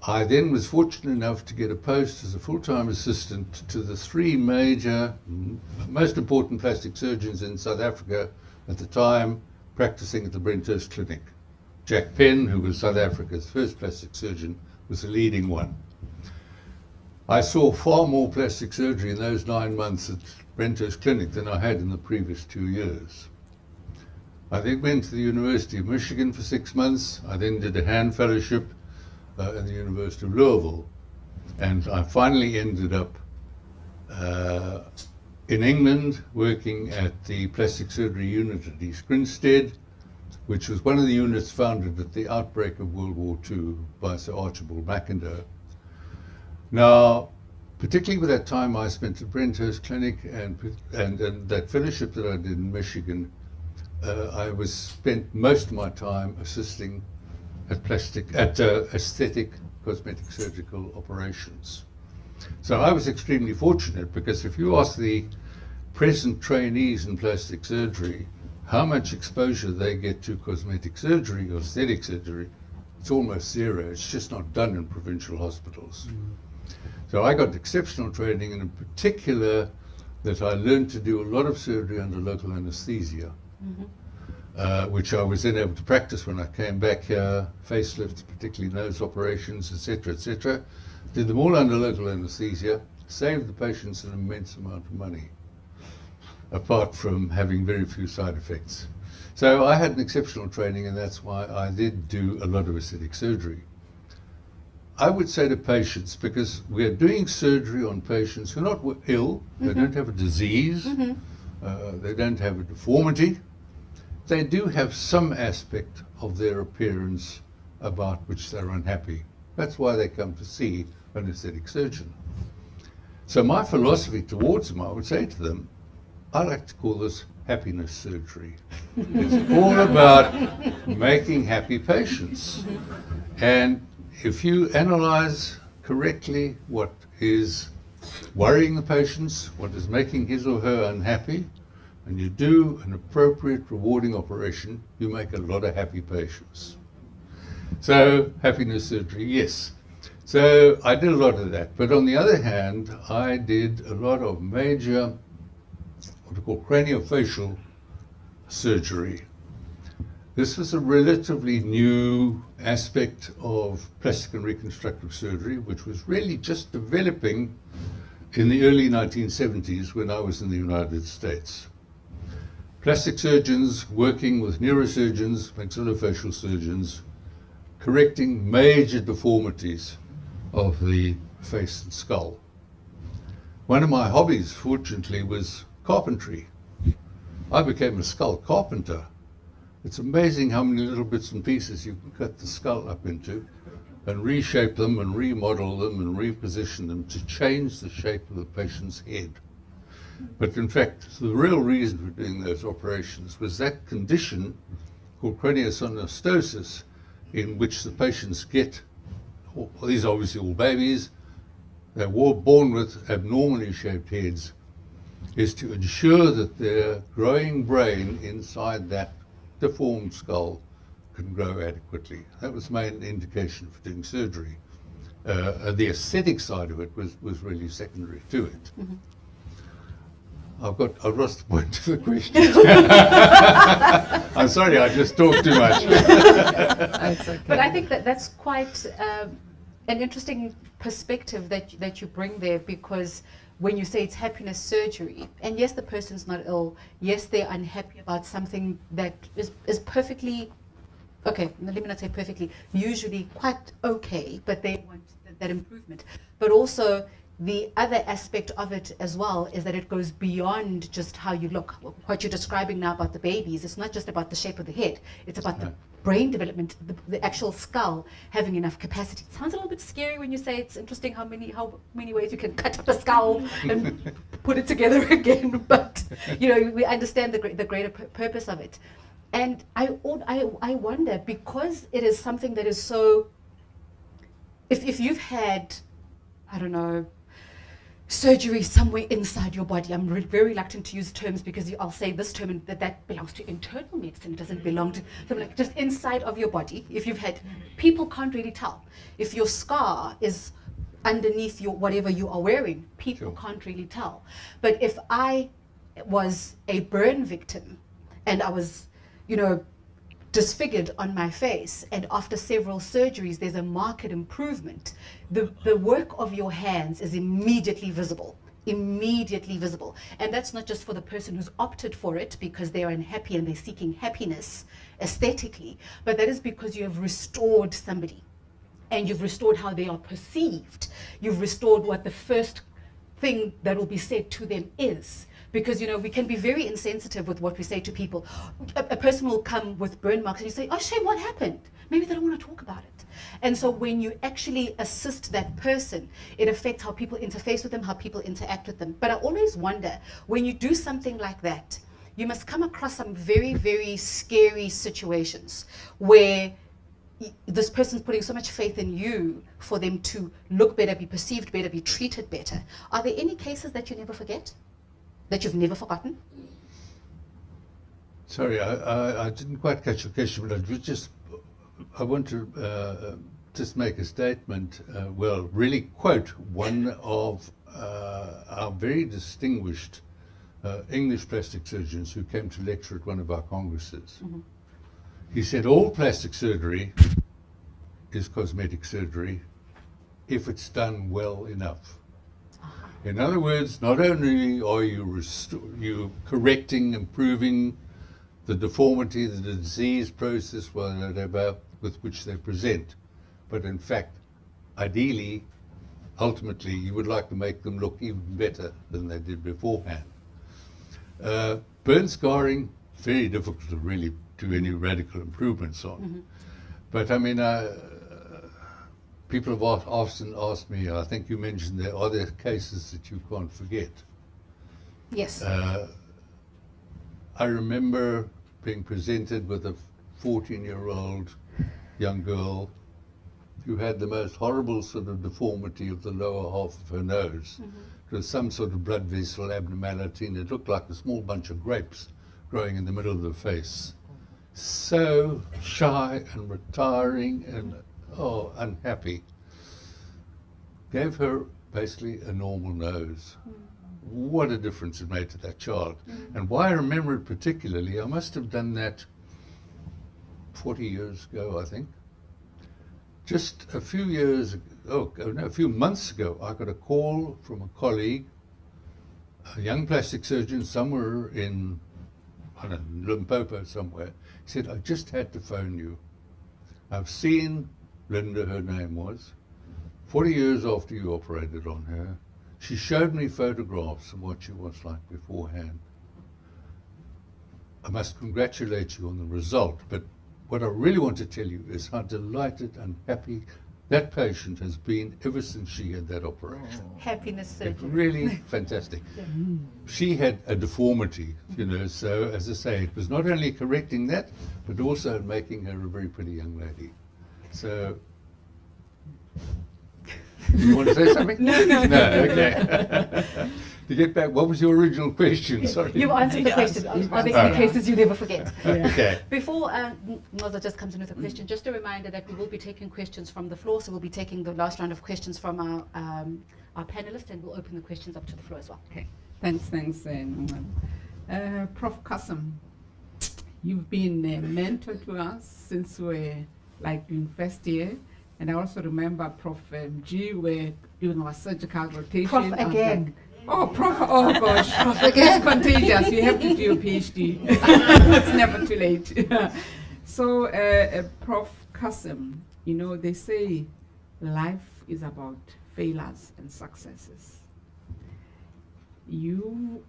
I then was fortunate enough to get a post as a full-time assistant to the 3 major, most important plastic surgeons in South Africa at the time, practicing at the Brenthurst Clinic. Jack Penn, who was South Africa's first plastic surgeon, was the leading one. I saw far more plastic surgery in those 9 months at Brenthurst Clinic than I had in the previous 2 years. I then went to the University of Michigan for 6 months. I then did a hand fellowship in the University of Louisville. And I finally ended up in England working at the plastic surgery unit at East Grinstead, which was one of the units founded at the outbreak of World War II by Sir Archibald Mackinder. Now, particularly with that time I spent at Brenthurst Clinic and that fellowship that I did in Michigan, I spent most of my time assisting at aesthetic cosmetic surgical operations. So I was extremely fortunate, because if you ask the present trainees in plastic surgery how much exposure they get to cosmetic surgery or aesthetic surgery, it's almost zero. It's just not done in provincial hospitals. So I got exceptional training, and in particular that I learned to do a lot of surgery under local anesthesia, which I was then able to practice when I came back here, facelifts, particularly nose operations, etc., etc. Did them all under local anesthesia, saved the patients an immense amount of money, apart from having very few side effects. So I had an exceptional training, and that's why I did do a lot of aesthetic surgery. I would say to patients, because we're doing surgery on patients who are not ill, they don't have a disease, they don't have a deformity, they do have some aspect of their appearance about which they're unhappy. That's why they come to see an aesthetic surgeon. So my philosophy towards them, I would say to them, I like to call this happiness surgery. It's all about making happy patients. And if you analyze correctly what is worrying the patients, what is making his or her unhappy, and you do an appropriate rewarding operation, you make a lot of happy patients. So happiness surgery, yes. So I did a lot of that. But on the other hand, I did a lot of major, what we call craniofacial surgery. This was a relatively new aspect of plastic and reconstructive surgery, which was really just developing in the early 1970s when I was in the United States. Plastic surgeons working with neurosurgeons, maxillofacial surgeons, correcting major deformities of the face and skull. One of my hobbies, fortunately, was carpentry. I became a skull carpenter. It's amazing how many little bits and pieces you can cut the skull up into and reshape them and remodel them and reposition them to change the shape of the patient's head. But in fact, the real reason for doing those operations was that condition called craniosynostosis, in which the patients get, these are obviously all babies, they're born with abnormally shaped heads, is to ensure that their growing brain inside that deformed skull can grow adequately. That was the main indication for doing surgery. The aesthetic side of it was really secondary to it. I've lost the point of the question. I'm sorry, I just talked too much. Okay. But I think that's quite an interesting perspective that you bring there, because when you say it's happiness surgery, and yes, the person's not ill, yes, they're unhappy about something that is perfectly, okay, let me not say perfectly, usually quite okay, but they want that improvement. But also, the other aspect of it as well is that it goes beyond just how you look. What you're describing now about the babies, it's not just about the shape of the head, it's about the brain development, the actual skull having enough capacity. It sounds a little bit scary when you say it's interesting how many ways you can cut up a skull and put it together again, but you know, we understand the greater purpose of it. And I wonder, because it is something that is so, if you've had, I don't know, surgery somewhere inside your body. I'm very reluctant to use terms because I'll say this term and that belongs to internal medicine. It doesn't belong to something like just inside of your body. If you've had, people can't really tell. If your scar is underneath your whatever you are wearing, people can't really tell. But if I was a burn victim and I was, you know, disfigured on my face, and after several surgeries there's a marked improvement, the work of your hands is immediately visible, and that's not just for the person who's opted for it because they're unhappy and they're seeking happiness aesthetically, but that is because you have restored somebody and you've restored how they are perceived. You've restored what the first thing that will be said to them is. Because, you know, we can be very insensitive with what we say to people. A person will come with burn marks and you say, oh, Shay, what happened? Maybe they don't want to talk about it. And so when you actually assist that person, it affects how people interface with them, how people interact with them. But I always wonder, when you do something like that, you must come across some very, very scary situations where this person's putting so much faith in you for them to look better, be perceived better, be treated better. Are there any cases that you never forget? That you've never forgotten? Sorry, I didn't quite catch your question, but I want to just make a statement, well, really quote one of our very distinguished English plastic surgeons who came to lecture at one of our congresses. Mm-hmm. He said, all plastic surgery is cosmetic surgery if it's done well enough. In other words, not only are you correcting, improving the deformity, the disease process, whatever, with which they present, but in fact, ideally, ultimately, you would like to make them look even better than they did beforehand. Burn scarring, very difficult to really do any radical improvements on. Mm-hmm. But I mean, people have often asked me, I think you mentioned there, are there cases that you can't forget? Yes. I remember being presented with a 14-year-old young girl who had the most horrible sort of deformity of the lower half of her nose. Mm-hmm. It was some sort of blood vessel abnormality, and it looked like a small bunch of grapes growing in the middle of the face. So shy and retiring and unhappy. Gave her basically a normal nose. What a difference it made to that child. And why I remember it particularly, I must have done that 40 years ago, I think. Just a few months ago, I got a call from a colleague, a young plastic surgeon somewhere in, I don't know, Limpopo somewhere. He said, I just had to phone you. I've seen Linda, her name was, 40 years after you operated on her. She showed me photographs of what she was like beforehand. I must congratulate you on the result, but what I really want to tell you is how delighted and happy that patient has been ever since she had that operation. Happiness surgery. Really fantastic. Yeah. She had a deformity, you know, so as I say, it was not only correcting that, but also making her a very pretty young lady. So, you want to say something? No, okay. To get back, what was your original question? Sorry. You answered the question. Are there any cases you never forget? Yeah. Okay. Before Moza just comes in with a question, just a reminder that we will be taking questions from the floor, so we'll be taking the last round of questions from our panelists, and we'll open the questions up to the floor as well. Okay. Thanks. Prof. Kassam, you've been a mentor to us since we're like in first year. And I also remember Prof. G, we're doing our surgical rotation. Prof again. Prof, oh gosh. Prof again. It's contagious. You have to do your PhD. It's never too late. So, Prof. Kassam, you know, they say life is about failures and successes. You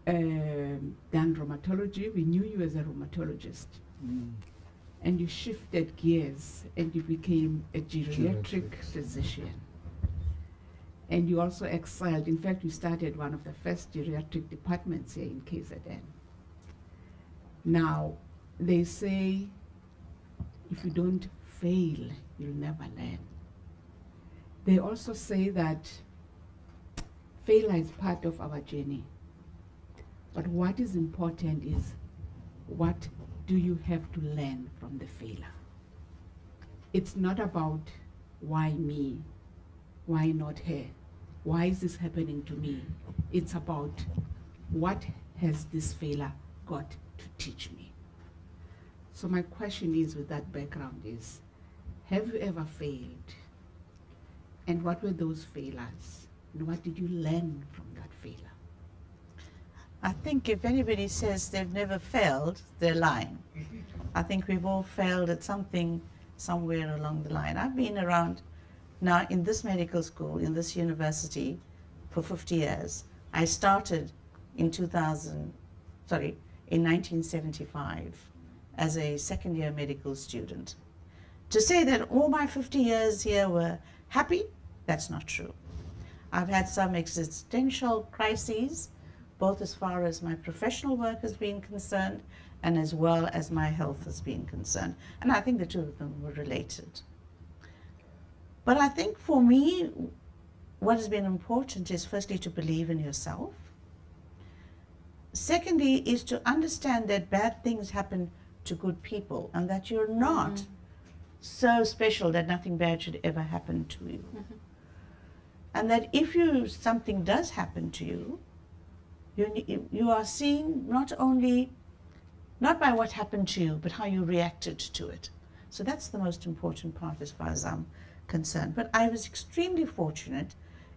done rheumatology. We knew you as a rheumatologist. And you shifted gears and you became a geriatric physician. And you also excelled. In fact, you started one of the first geriatric departments here in KZN. Now, they say if you don't fail, you'll never learn. They also say that failure is part of our journey. But what is important is what do you have to learn from the failure? It's not about why me, why not her, why is this happening to me? It's about what has this failure got to teach me? So my question is, with that background is, have you ever failed? And what were those failures? And what did you learn from that failure? I think if anybody says they've never failed, they're lying. I think we've all failed at something somewhere along the line. I've been around now in this medical school, in this university, for 50 years. I started in 1975 as a second-year medical student. To say that all my 50 years here were happy, that's not true. I've had some existential crises, both as far as my professional work has been concerned and as well as my health has been concerned. And I think the two of them were related. But I think for me, what has been important is firstly to believe in yourself. Secondly is to understand that bad things happen to good people and that you're not so special that nothing bad should ever happen to you. And that if something does happen to you, you are seen not by what happened to you, but how you reacted to it. So that's the most important part as far as I'm concerned. But I was extremely fortunate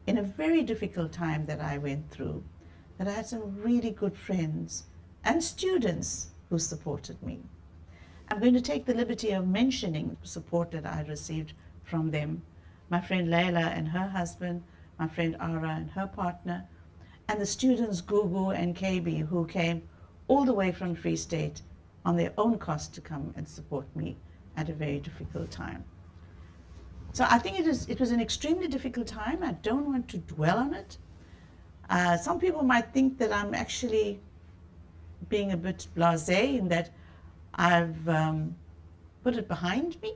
in a very difficult time that I went through, that I had some really good friends and students who supported me. I'm going to take the liberty of mentioning the support that I received from them. My friend Layla and her husband, my friend Ara and her partner, and the students Gugu and KB who came all the way from Free State on their own cost to come and support me at a very difficult time. So I think it was an extremely difficult time. I don't want to dwell on it. Some people might think that I'm actually being a bit blasé in that I've put it behind me.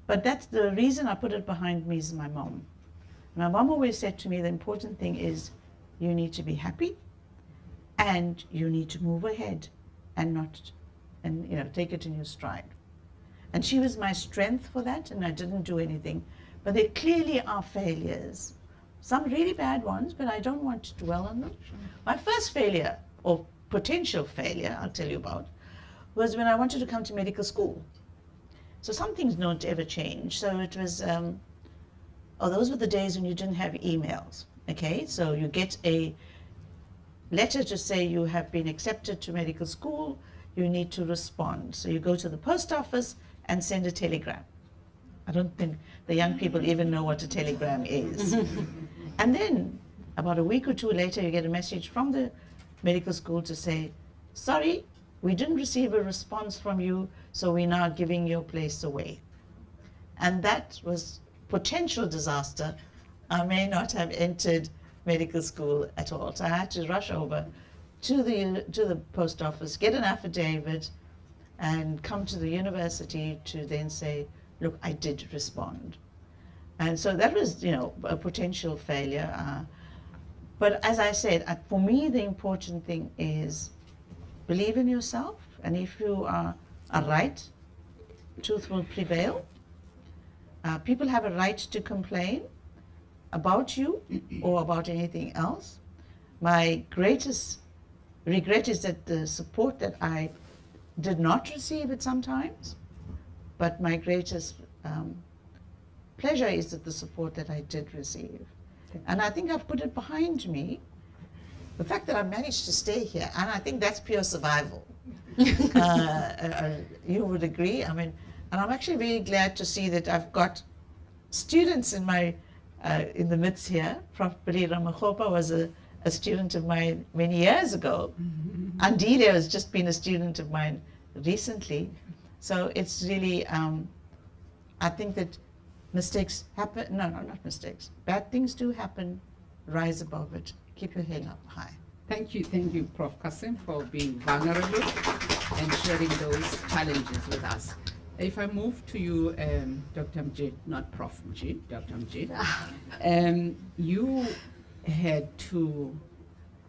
But that's the reason I put it behind me is my mom. My mom always said to me the important thing is you need to be happy and you need to move ahead and take it in your stride. And she was my strength for that, and I didn't do anything. But there clearly are failures, some really bad ones, but I don't want to dwell on them. My first failure, or potential failure, I'll tell you about, was when I wanted to come to medical school. So some things don't ever change. So it was, those were the days when you didn't have emails, okay? So you get a letter to say you have been accepted to medical school, you need to respond. So you go to the post office and send a telegram. I don't think the young people even know what a telegram is. And then about a week or two later, you get a message from the medical school to say, sorry, we didn't receive a response from you, so we're now giving your place away. And that was potential disaster. I may not have entered medical school at all. So I had to rush over to the post office, get an affidavit, and come to the university to then say, look, I did respond. And so that was, a potential failure. But as I said, for me, the important thing is believe in yourself, and if you are right, truth will prevail. People have a right to complain about you or about anything else. My greatest regret is that the support that I did not receive at some times, but my greatest pleasure is that the support that I did receive. And I think I've put it behind me, the fact that I managed to stay here, and I think that's pure survival. You would agree? I mean, and I'm actually very glad to see that I've got students in the midst here. Prof. Belira Makgopa was a student of mine many years ago. Andile has just been a student of mine recently. So it's really, I think that mistakes happen, no, not mistakes. Bad things do happen, rise above it. Keep your head up high. Thank you, Prof. Kasim, for being vulnerable and sharing those challenges with us. If I move to you, Dr. Mj, not Prof. Mj, Dr. Mj, you had to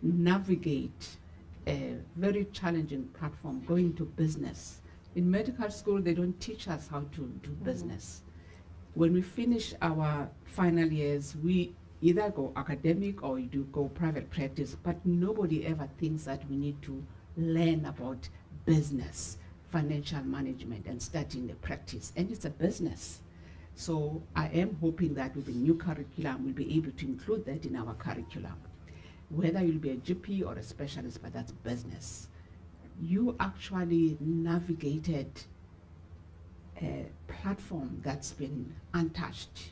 navigate a very challenging platform going to business. In medical school, they don't teach us how to do business. When we finish our final years, we either go academic or you do go private practice, but nobody ever thinks that we need to learn about business, financial management, and starting the practice. And it's a business. So I am hoping that with the new curriculum, we'll be able to include that in our curriculum. Whether you'll be a GP or a specialist, but that's business. You actually navigated a platform that's been untouched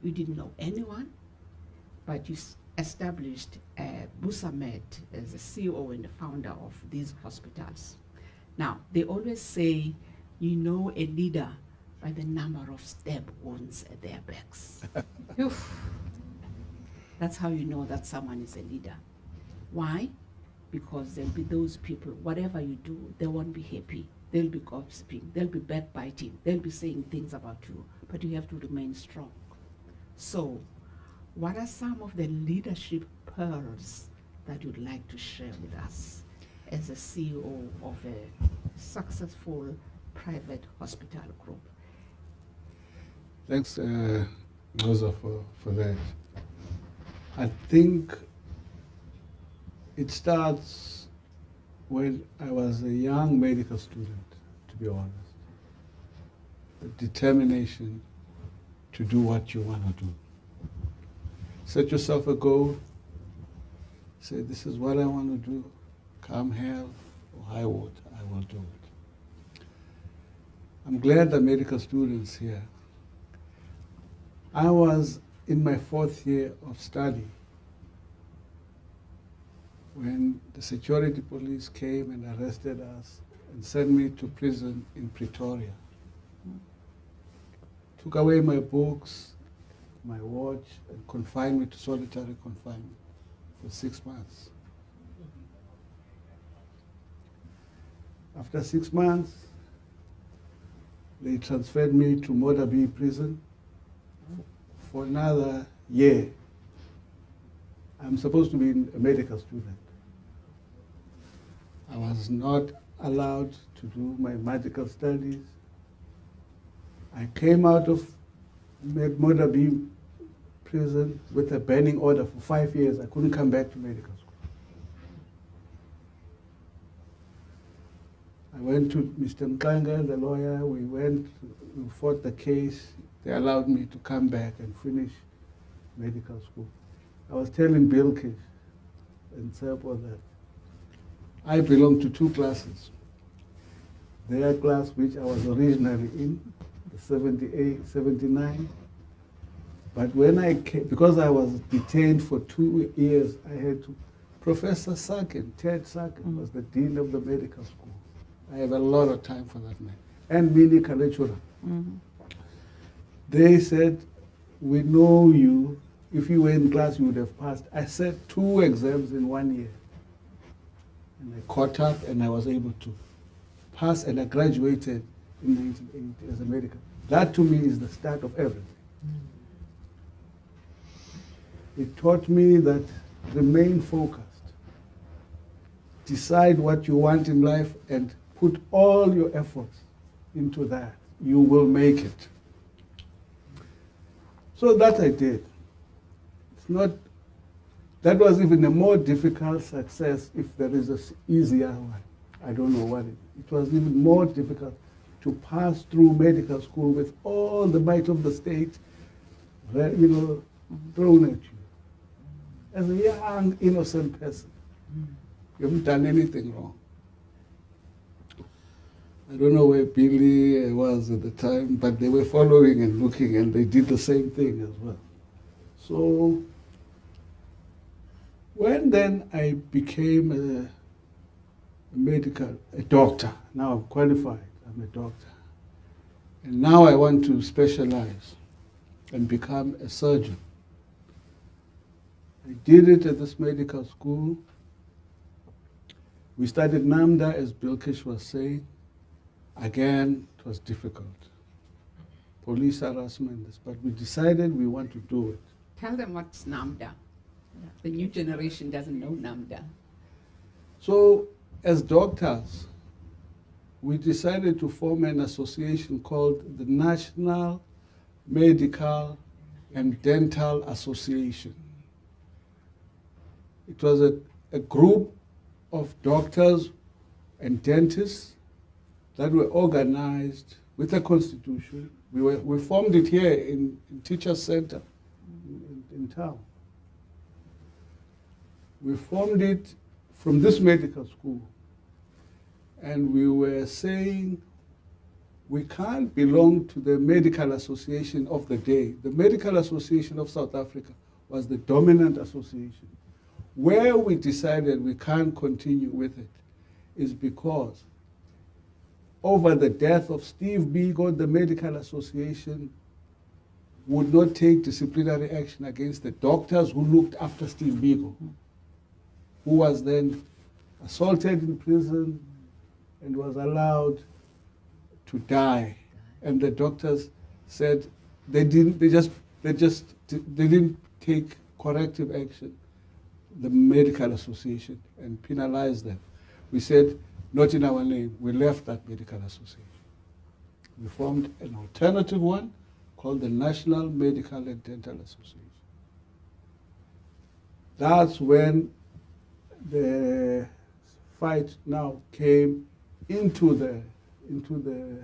You didn't know anyone, but you established Busamed as the CEO and the founder of these hospitals. Now, they always say, you know a leader by the number of stab wounds at their backs. That's how you know that someone is a leader. Why? Because there'll be those people, whatever you do, they won't be happy. They'll be gossiping, they'll be backbiting, they'll be saying things about you, but you have to remain strong. So, what are some of the leadership pearls that you'd like to share with us as a CEO of a successful private hospital group? Thanks, Rosa, for that. I think it starts when I was a young medical student, to be honest. The determination to do what you want to do. Set yourself a goal, say, this is what I want to do, come hell or high water, I will do it. I'm glad that medical students here. I was in my 4th year of study when the security police came and arrested us and sent me to prison in Pretoria. Took away my books, my watch, and confined me to solitary confinement for 6 months. After 6 months, they transferred me to Modabi prison for another year. I'm supposed to be a medical student. I was not allowed to do my medical studies. I came out of Modabi prison with a banning order for 5 years. I couldn't come back to medical school. I went to Mr. Mkanga, the lawyer. We fought the case. They allowed me to come back and finish medical school. I was telling Bilkish and Tshepo that I belong to 2 classes. Their class, which I was originally in, the 78, 79. But when I came, because I was detained for 2 years, I had to, Professor Sakin, Ted Sakin, was the dean of the medical school. I have a lot of time for that man. And Mini Kalechura. They said, we know you. If you were in class, you would have passed. I sat 2 exams in 1 year. And I caught up and I was able to pass, and I graduated in 1980 as a medical. That to me is the start of everything. It taught me that remain focused. Decide what you want in life and put all your efforts into that. You will make it. So that I did. It's not, that was even a more difficult success if there is an easier one. I don't know what it is. It was even more difficult to pass through medical school with all the might of the state, thrown at you. As a young, innocent person, you haven't done anything wrong. I don't know where Billy was at the time, but they were following and looking, and they did the same thing as well. So when then I became a doctor, now I'm qualified, I'm a doctor. And now I want to specialize and become a surgeon. I did it at this medical school. We studied NAMDA, as Bilkish was saying. Again, it was difficult. Police harassment, but we decided we want to do it. Tell them what's NAMDA. The new generation doesn't know NAMDA. So, as doctors, we decided to form an association called the National Medical and Dental Association. It was a group of doctors and dentists that were organized with a constitution. We formed it here in Teachers Center in town. We formed it from this medical school. And we were saying we can't belong to the medical association of the day. The Medical Association of South Africa was the dominant association. Where we decided we can't continue with it is because over the death of Steve Biko, the Medical Association would not take disciplinary action against the doctors who looked after Steve Biko, who was then assaulted in prison and was allowed to die. And the doctors said they didn't take corrective action, the Medical Association, and penalize them. We said, not in our name. We left that medical association. We formed an alternative one called the National Medical and Dental Association. That's when the fight now came into the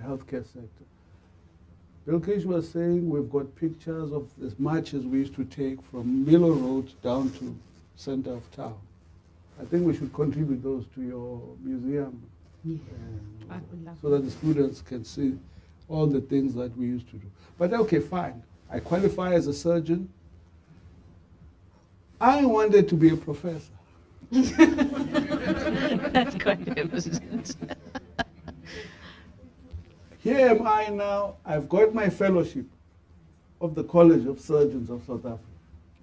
healthcare sector. Bilkish was saying we've got pictures of the marches we used to take from Miller Road down to center of town. I think we should contribute those to your museum, so that the students can see all the things that we used to do. But okay, fine. I qualify as a surgeon. I wanted to be a professor. That's quite evident. Here am I now. I've got my fellowship of the College of Surgeons of South Africa.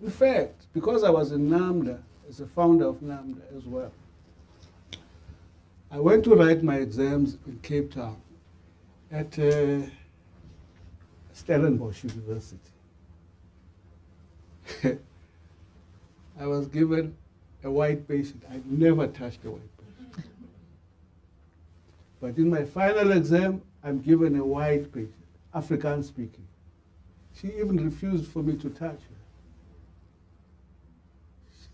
In fact, because I was in NAMDA, as a founder of NAMDA as well, I went to write my exams in Cape Town at Stellenbosch University. I was given a white patient. I'd never touched a white patient. But in my final exam, I'm given a white patient, Afrikaans speaking. She even refused for me to touch her.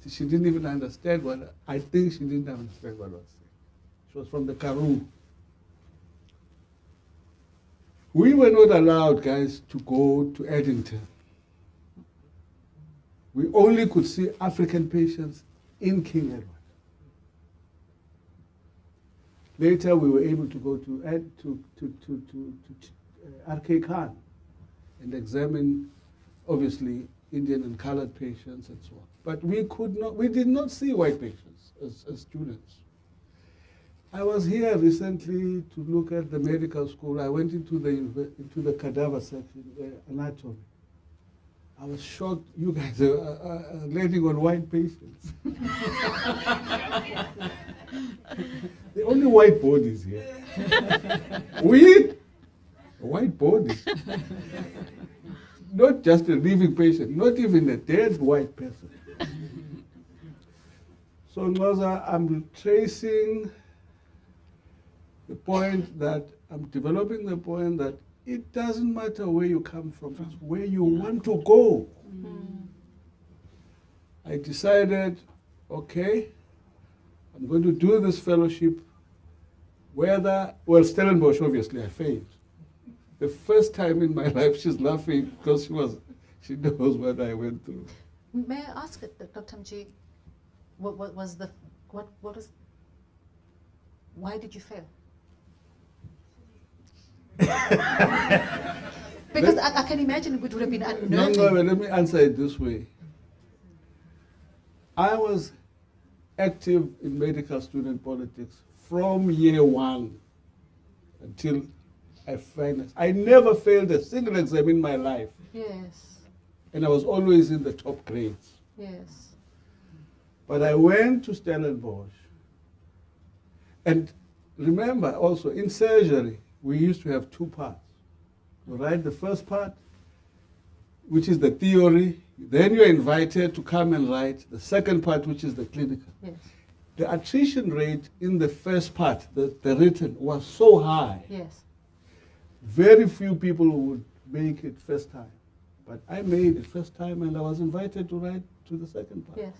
She didn't even understand I think she didn't understand what I was saying. She was from the Karoo. We were not allowed, guys, to go to Eddington. We only could see African patients in King Edward. Later, we were able to go to RK Khan and examine, obviously, Indian and colored patients and so on. But we did not see white patients as students. I was here recently to look at the medical school. I went into the cadaver section, anatomy. I was shocked. You guys are landing on white patients. The only white bodies here. White bodies. Not just a living patient, not even a dead white person. So, Ngoza, I'm tracing the point that, I'm developing the point that it doesn't matter where you come from, it's where you want to go. I decided, okay, I'm going to do this fellowship, Stellenbosch, obviously, I failed. The first time in my life, she's laughing because she knows what I went through. May I ask Dr. Mji, why did you fail? Because I can imagine it would have been unnerving. No, let me answer it this way. I was active in medical student politics from year one until I finished. I never failed a single exam in my life. Yes. And I was always in the top grades. Yes. But I went to Stellenbosch. And remember also, in surgery, we used to have two parts. You write the first part, which is the theory. Then you're invited to come and write the second part, which is the clinical. Yes. The attrition rate in the first part, the written, was so high. Yes. Very few people would make it first time. But I made it first time, and I was invited to write to the second part. Yes.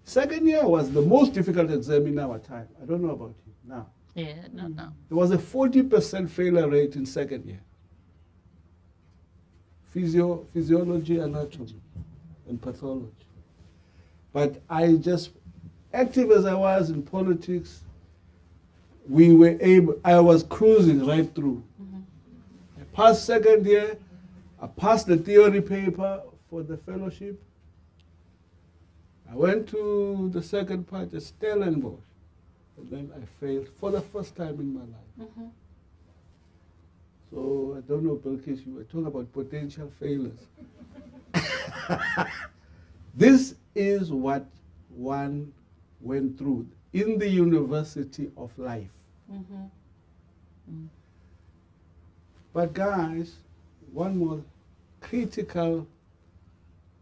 Second year was the most difficult exam in our time. I don't know about you now. Yeah, no. There was a 40% failure rate in second year. Physiology, anatomy, and pathology. But active as I was in politics, I was cruising right through. passed second year. I passed the theory paper for the fellowship. I went to the second part, Stellenbosch, and then I failed for the first time in my life. So I don't know, Bilkis, you were talking about potential failures. This is what one went through in the university of life. But guys, one more critical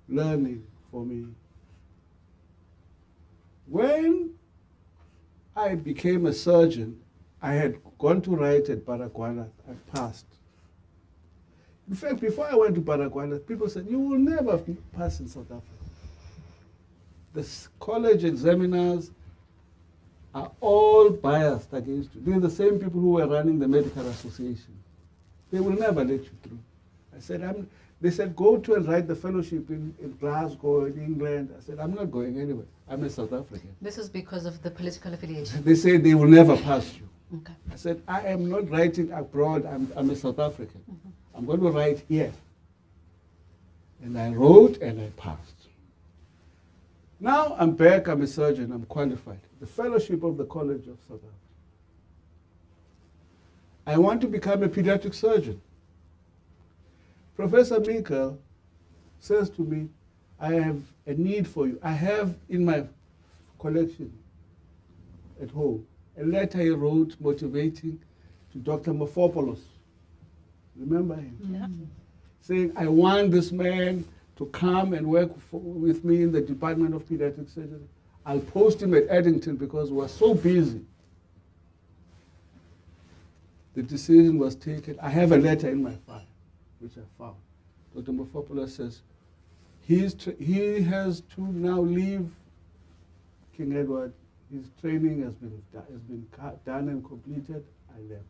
learning for me. When I became a surgeon, I had gone to write at Baragwanath. I passed. In fact, before I went to Baragwanath, people said, you will never pass in South Africa. The college examiners are all biased against you. They're the same people who were running the medical association. They will never let you through. I said, they said, go to and write the fellowship in Glasgow, in England. I said, I'm not going anywhere. I'm a South African. This is because of the political affiliation. They say they will never pass you. Okay. I said, I am not writing abroad. I'm a South African. I'm going to write here. And I wrote and I passed. Now I'm back. I'm a surgeon. I'm qualified. The fellowship of the College of South Africa. I want to become a pediatric surgeon. Professor Mikkel says to me, I have a need for you. I have in my collection at home a letter he wrote motivating to Dr. Mofopoulos. Remember him? Yeah. Saying, I want this man to come and work with me in the Department of Pediatric Surgery. I'll post him at Eddington because we were so busy. The decision was taken. I have a letter in my file, which I found. Dr. Mofopoulos says, he has to now leave King Edward. His training has been done and completed. I left.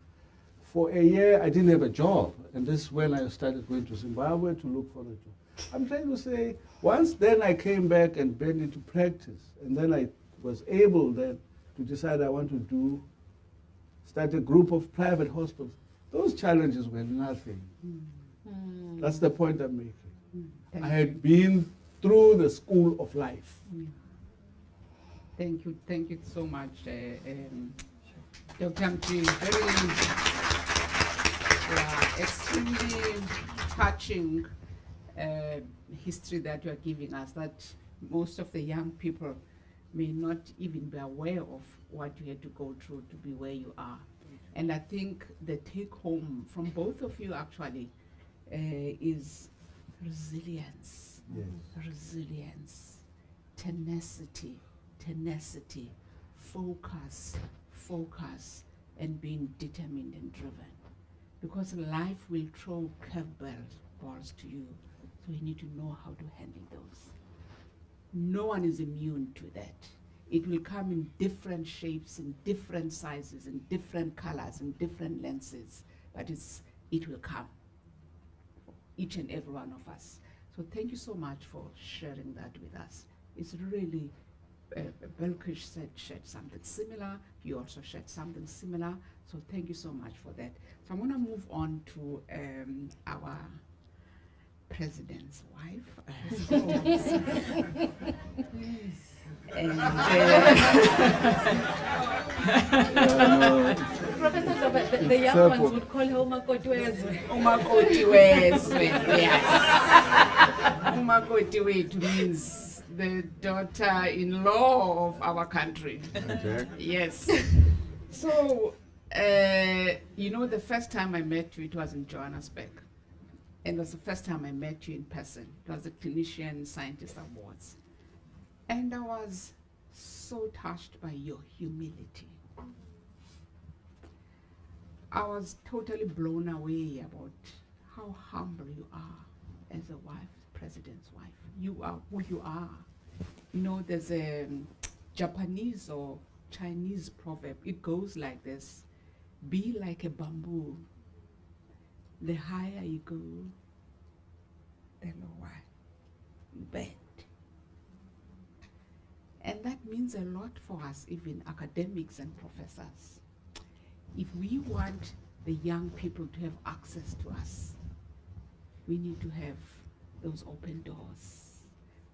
For a year, I didn't have a job. And this is when I started going to Zimbabwe to look for a job. I'm trying to say, once then I came back and went into practice. And then I was able then to decide I want to start a group of private hospitals. Those challenges were nothing. That's the point I'm making. I had been through the school of life. Thank you so much, Dr. Mtri. Very extremely touching history that you are giving us, that most of the young people may not even be aware of what you had to go through to be where you are. And I think the take home from both of you actually is resilience. Yes. Resilience, tenacity, focus, and being determined and driven. Because life will throw curveballs to you, so you need to know how to handle those. No one is immune to that. It will come in different shapes, in different sizes, in different colors, in different lenses, but it will come, each and every one of us. So thank you so much for sharing that with us. It's really, Belkish shared something similar, you also shared something similar, so thank you so much for that. So I'm going to move on to our president's wife. And, Professor Robert, the young ones would call her Umakoti Wezwe. Umakoti Wezwe, yes. Umakoti Wezwe means the daughter-in-law of our country. Okay. Yes. So, the first time I met you, it was in Johannesburg. And it was the first time I met you in person. It was the Clinician Scientist Awards. And I was so touched by your humility. I was totally blown away about how humble you are as a wife, president's wife. You are who you are. There's a Japanese or Chinese proverb. It goes like this: be like a bamboo. The higher you go, the lower you bend. And that means a lot for us, even academics and professors. If we want the young people to have access to us. We need to have those open doors.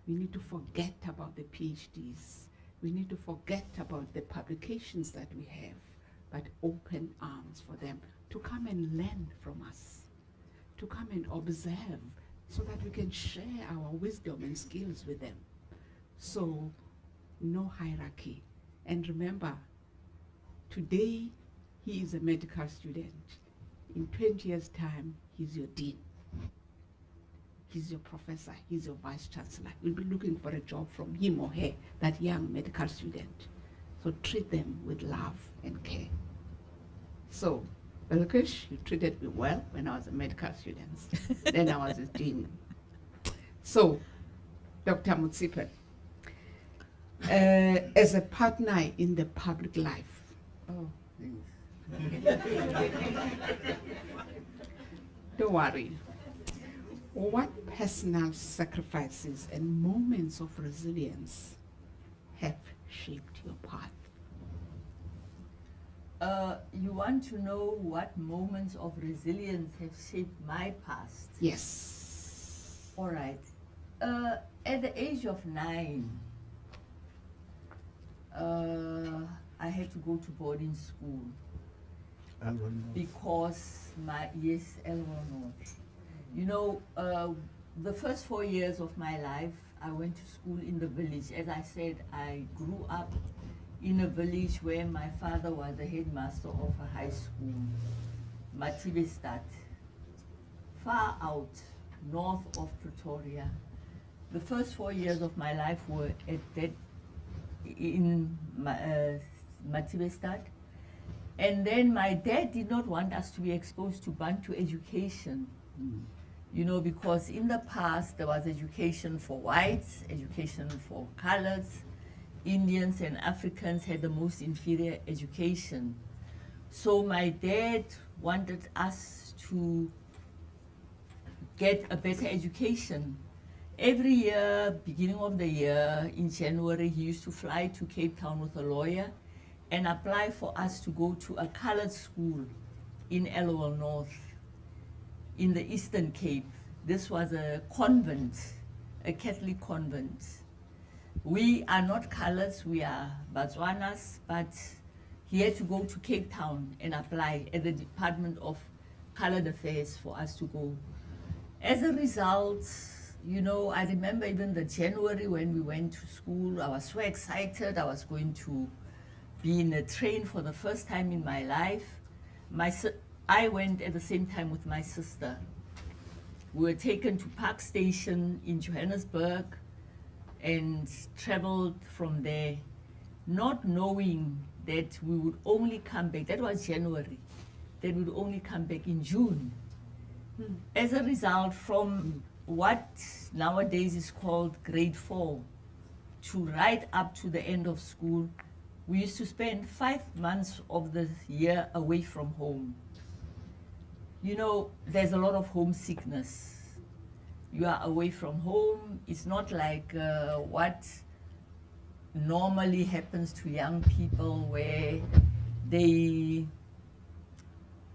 We need to forget about the PhDs. We need to forget about the publications that we have, but open arms for them to come and learn from us, to come and observe so that we can share our wisdom and skills with them. So, no hierarchy. And remember, today he is a medical student. In 20 years' time, he's your dean. He's your professor, he's your vice chancellor. You'll be looking for a job from him or her, that young medical student. So treat them with love and care. So, Belkish, you treated me well when I was a medical student. Then I was a dean. So, Dr. Motsepe, as a partner in the public life, don't worry. What personal sacrifices and moments of resilience have shaped your path? You want to know what moments of resilience have shaped my past? Yes. All right. At the age of 9, I had to go to boarding school because Elwell North. You know, the first 4 years of my life, I went to school in the village. As I said, I grew up in a village where my father was the headmaster of a high school, Matibestad, far out north of Pretoria. The first 4 years of my life were in Matibestad. And then my dad did not want us to be exposed to Bantu education. You know, because in the past there was education for whites, education for colors. Indians and Africans had the most inferior education. So my dad wanted us to get a better education. Every year, beginning of the year, in January, he used to fly to Cape Town with a lawyer and apply for us to go to a colored school in Elwell North, in the Eastern Cape. This was a convent, a Catholic convent. We are not colors, we are Botswanas, but he had to go to Cape Town and apply at the Department of Colored Affairs for us to go. As a result, you know, I remember even the January when we went to school, I was so excited. I was going to be in a train for the first time in my life. I went at the same time with my sister. We were taken to Park Station in Johannesburg and traveled from there, not knowing that we would only come back, that was January, that we would only come back in June. As a result, from what nowadays is called grade 4 to right up to the end of school, we used to spend 5 months of the year away from home. You know, there's a lot of homesickness. You are away from home. It's not like what normally happens to young people where they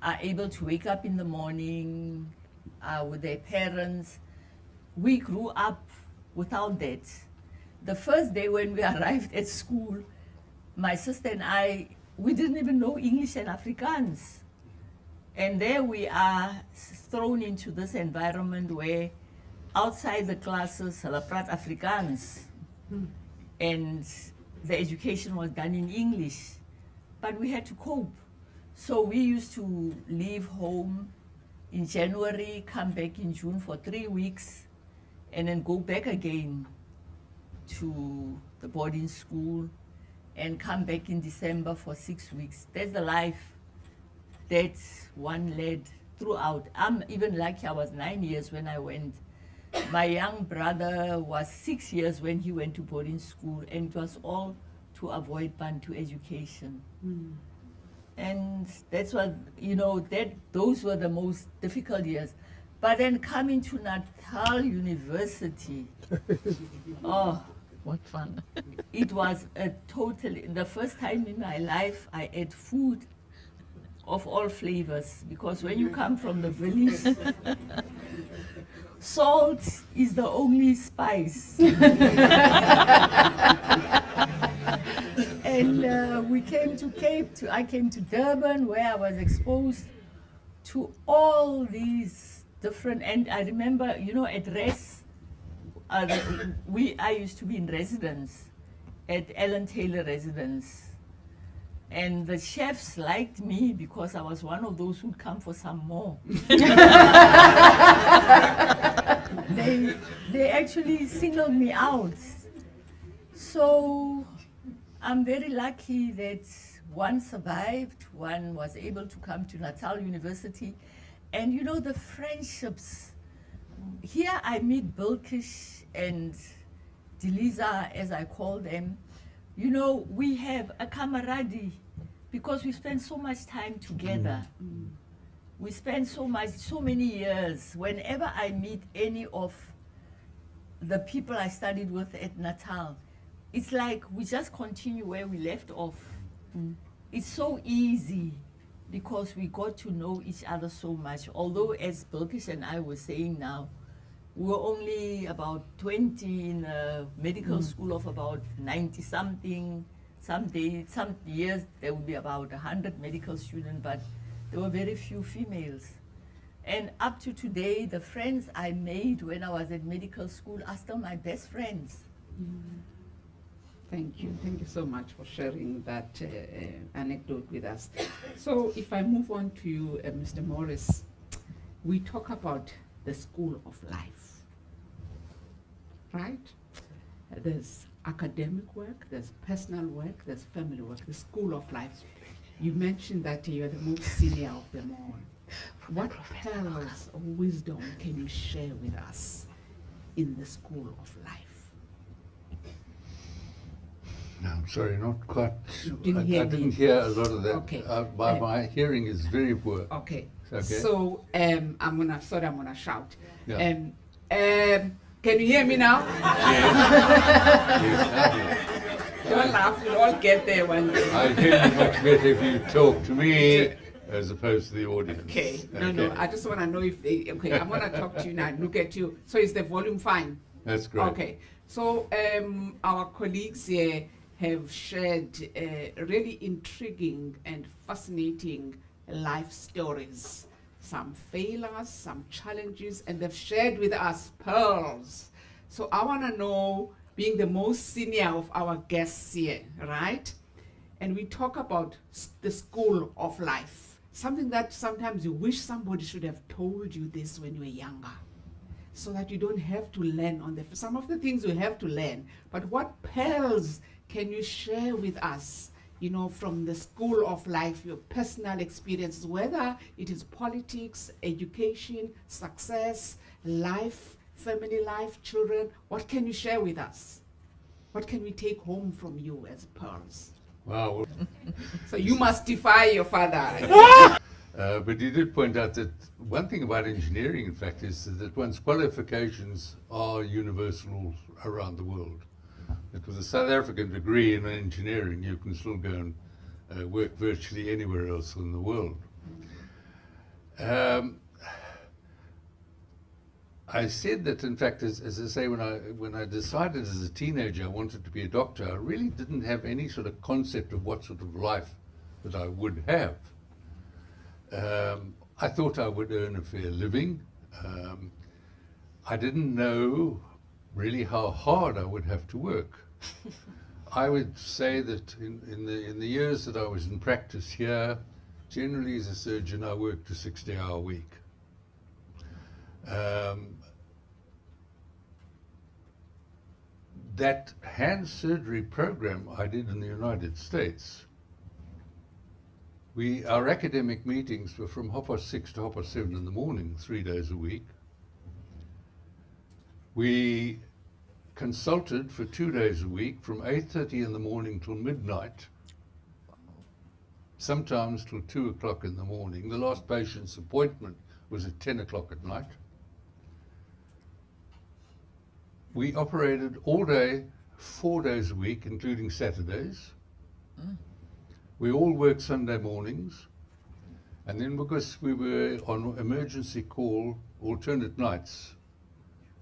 are able to wake up in the morning with their parents. We grew up without that. The first day when we arrived at school, my sister and I, we didn't even know English and Afrikaans. And there we are thrown into this environment where outside the classes, hulle praat Afrikaans. And the education was done in English. But we had to cope. So we used to leave home in January, come back in June for 3 weeks, and then go back again to the boarding school and come back in December for 6 weeks. That's the life that one led throughout. I'm even lucky I was 9 years when I went. My young brother was 6 years when he went to boarding school, and it was all to avoid Bantu education. And that's what, you know, those were the most difficult years. But then coming to Natal University, oh, What fun. it was the first time in my life I ate food of all flavors, because when you come from the village, salt is the only spice. And we came to I came to Durban, where I was exposed to all these different, and I remember, you know, at Res, I used to be in residence at Ellen Taylor Residence. And the chefs liked me because I was one of those who'd come for some more. They actually singled me out. So I'm very lucky that one survived, one was able to come to Natal University. And you know, the friendships, here I meet Bilkish and Deliza, as I call them. You know, we have a camaraderie because we spend so much time together. We spend so many years. Whenever I meet any of the people I studied with at Natal, it's like we just continue where we left off. It's so easy because we got to know each other so much. Although, as Bilkish and I were saying now, we were only about 20 in a medical school of about 90-something. Some years there would be about 100 medical students, but there were very few females. And up to today, the friends I made when I was at medical school are still my best friends. Thank you. Thank you so much for sharing that anecdote with us. So if I move on to you, Mr. Morris, we talk about the school of life, right? There's academic work, there's personal work, there's family work, the school of life. You mentioned that you're the most senior of them all. What pearls of wisdom can you share with us in the school of life? No, I'm sorry, not quite. Didn't I hear didn't me. hear a lot of that. Okay. My hearing is very poor. Okay. Okay. So I'm gonna shout. Yeah. Can you hear me now? Yes. Don't laugh, we'll all get there one day. I hear you much better if you talk to me as opposed to the audience. Okay. No, I just want to know if they, okay, I'm going to talk to you now, look at you. So is the volume fine? That's great. Okay. So our colleagues here have shared really intriguing and fascinating life stories. Some failures, some challenges, and they've shared with us pearls. So I want to know, being the most senior of our guests here, right? And we talk about the school of life, something that sometimes you wish somebody should have told you this when you were younger, so that you don't have to learn on some of the things we have to learn. But what pearls can you share with us, you know, from the school of life, your personal experiences, whether it is politics, education, success, life, family life, children? What can you share with us? What can we take home from you as pearls? Wow. So you must defy your father. But you did point out that one thing about engineering, in fact, is that one's qualifications are universal around the world. That with a South African degree in engineering, you can still go and work virtually anywhere else in the world. I said that, in fact, as I say, when I decided as a teenager I wanted to be a doctor, I really didn't have any sort of concept of what sort of life that I would have. I thought I would earn a fair living. I didn't know really how hard I would have to work. I would say that in the years that I was in practice here, generally as a surgeon I worked a 60-hour week. That hand surgery program I did in the United States, our academic meetings were from 6:30 to 7:30 in the morning, 3 days a week. We consulted for 2 days a week from 8:30 in the morning till midnight, sometimes till 2 o'clock in the morning. The last patient's appointment was at 10 o'clock at night. We operated all day, 4 days a week, including Saturdays. We all worked Sunday mornings. And then because we were on emergency call alternate nights,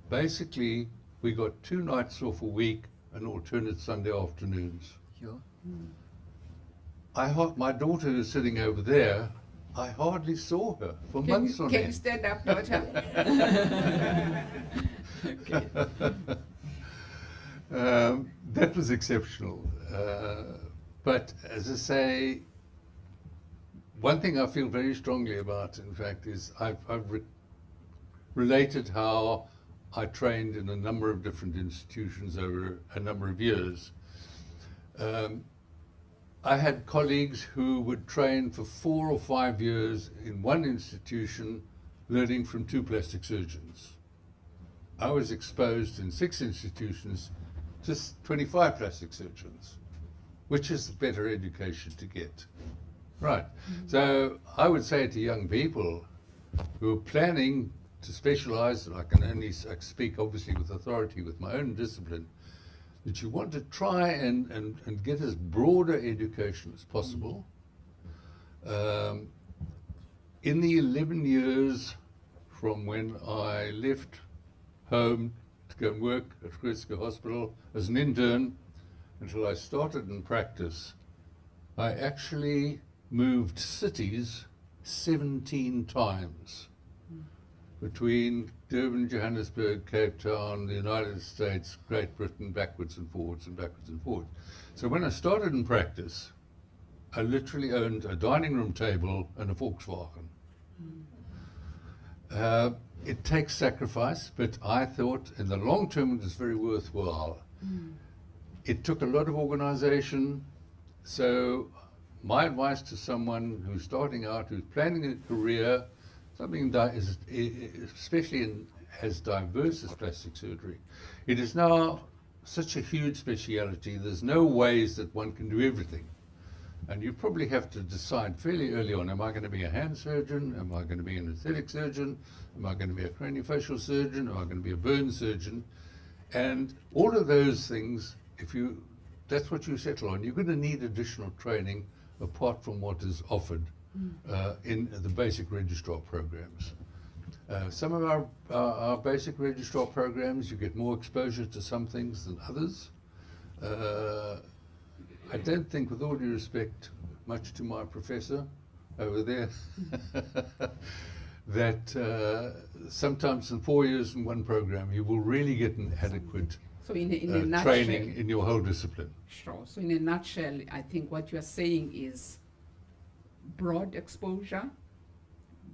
basically we got 2 nights off a week and alternate Sunday afternoons. Sure. My daughter is sitting over there. I hardly saw her for months on Can you end. stand up, daughter? Okay. That was exceptional. But as I say, one thing I feel very strongly about, in fact, is I've related how I trained in a number of different institutions over a number of years. I had colleagues who would train for 4 or 5 years in one institution, learning from 2 plastic surgeons. I was exposed in 6 institutions to 25 plastic surgeons, which is the better education to get. Right. So I would say to young people who are planning to specialize, and I can only speak obviously with authority with my own discipline, that you want to try and get as broader education as possible. In the 11 years from when I left home to go and work at Groote Hospital as an intern until I started in practice, I actually moved cities 17 times between Durban, Johannesburg, Cape Town, the United States, Great Britain, backwards and forwards and backwards and forwards. So when I started in practice, I literally owned a dining room table and a Volkswagen. It takes sacrifice, but I thought in the long term it was very worthwhile. It took a lot of organization. So my advice to someone who's starting out, who's planning a career, something that is, especially in as diverse as plastic surgery, it is now such a huge speciality. There's no ways that one can do everything. And you probably have to decide fairly early on, am I going to be a hand surgeon? Am I going to be an aesthetic surgeon? Am I going to be a craniofacial surgeon? Am I going to be a burn surgeon? And all of those things, that's what you settle on. You're going to need additional training apart from what is offered in the basic registrar programs. Some of our basic registrar programs, you get more exposure to some things than others. I don't think, with all due respect, much to my professor over there, that sometimes in 4 years in one program, you will really get an adequate So in a nutshell, training in your whole discipline. Sure. So in a nutshell, I think what you are saying is broad exposure,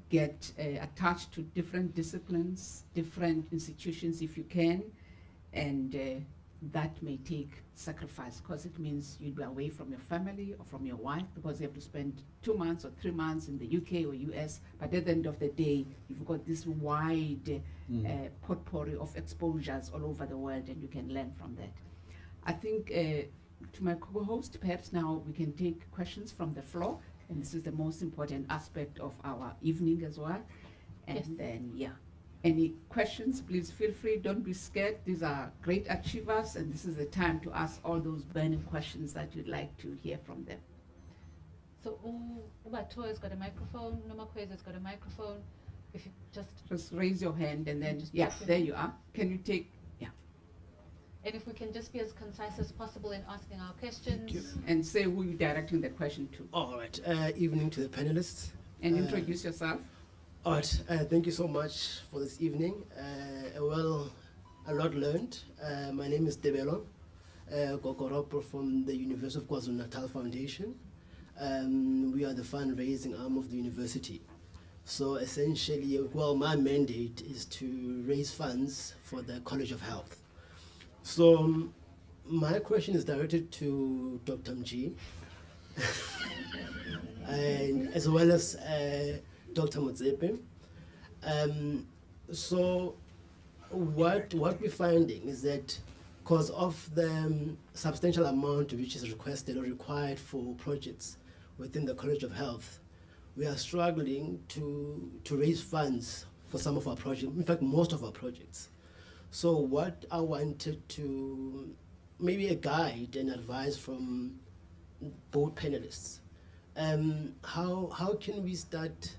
get attached to different disciplines, different institutions if you can, and that may take sacrifice because it means you'll be away from your family or from your wife because you have to spend 2 months or 3 months in the UK or US. But at the end of the day, you've got this wide potpourri of exposures all over the world and you can learn from that. I think to my co-host, perhaps now we can take questions from the floor. And this is the most important aspect of our evening as well. And then, any questions, please feel free, don't be scared. These are great achievers and this is the time to ask all those burning questions that you'd like to hear from them. So Ubato has got a microphone, Nomakwez has got a microphone. If you just raise your hand and then, Just there you are. Can you take, and if we can just be as concise as possible in asking our questions. and say who you're directing the question to. All right. Evening to the panelists. And introduce yourself. All right. Thank you so much for this evening. A lot learned. My name is Debelo Gokoropo from the University of KwaZulu-Natal Foundation. We are the fundraising arm of the university. So essentially, my mandate is to raise funds for the College of Health. So my question is directed to Dr. Mji, and as well as Dr. Motsepe. So what we're finding is that because of the substantial amount which is requested or required for projects within the College of Health, we are struggling to raise funds for some of our projects, in fact most of our projects. So what I wanted to, maybe a guide and advice from both panelists. How can we start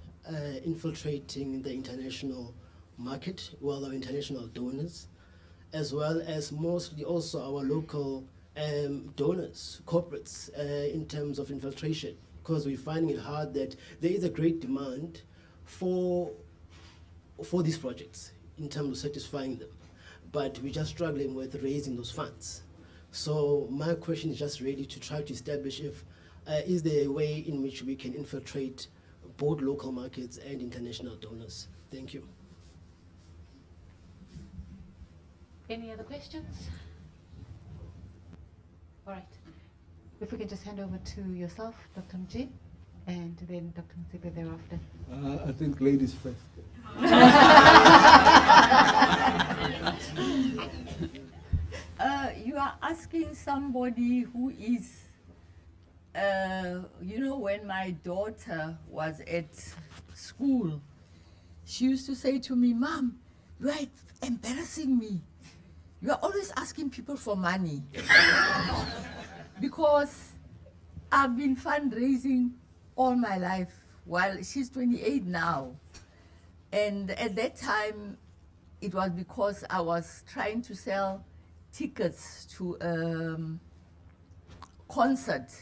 infiltrating the international market, well, our international donors, as well as mostly also our local donors, corporates, in terms of infiltration? Because we're finding it hard that there is a great demand for these projects in terms of satisfying them, but we're just struggling with raising those funds. So my question is just really to try to establish if is there a way in which we can infiltrate both local markets and international donors? Thank you. Any other questions? All right. If we can just hand over to yourself, Dr. Mji, and then Dr. Motsepe thereafter. I think ladies first. You are asking somebody who is, you know, when my daughter was at school, she used to say to me, "Mom, you are embarrassing me. You are always asking people for money." Because I've been fundraising all my life. While she's 28 now. And at that time, it was because I was trying to sell tickets to a concert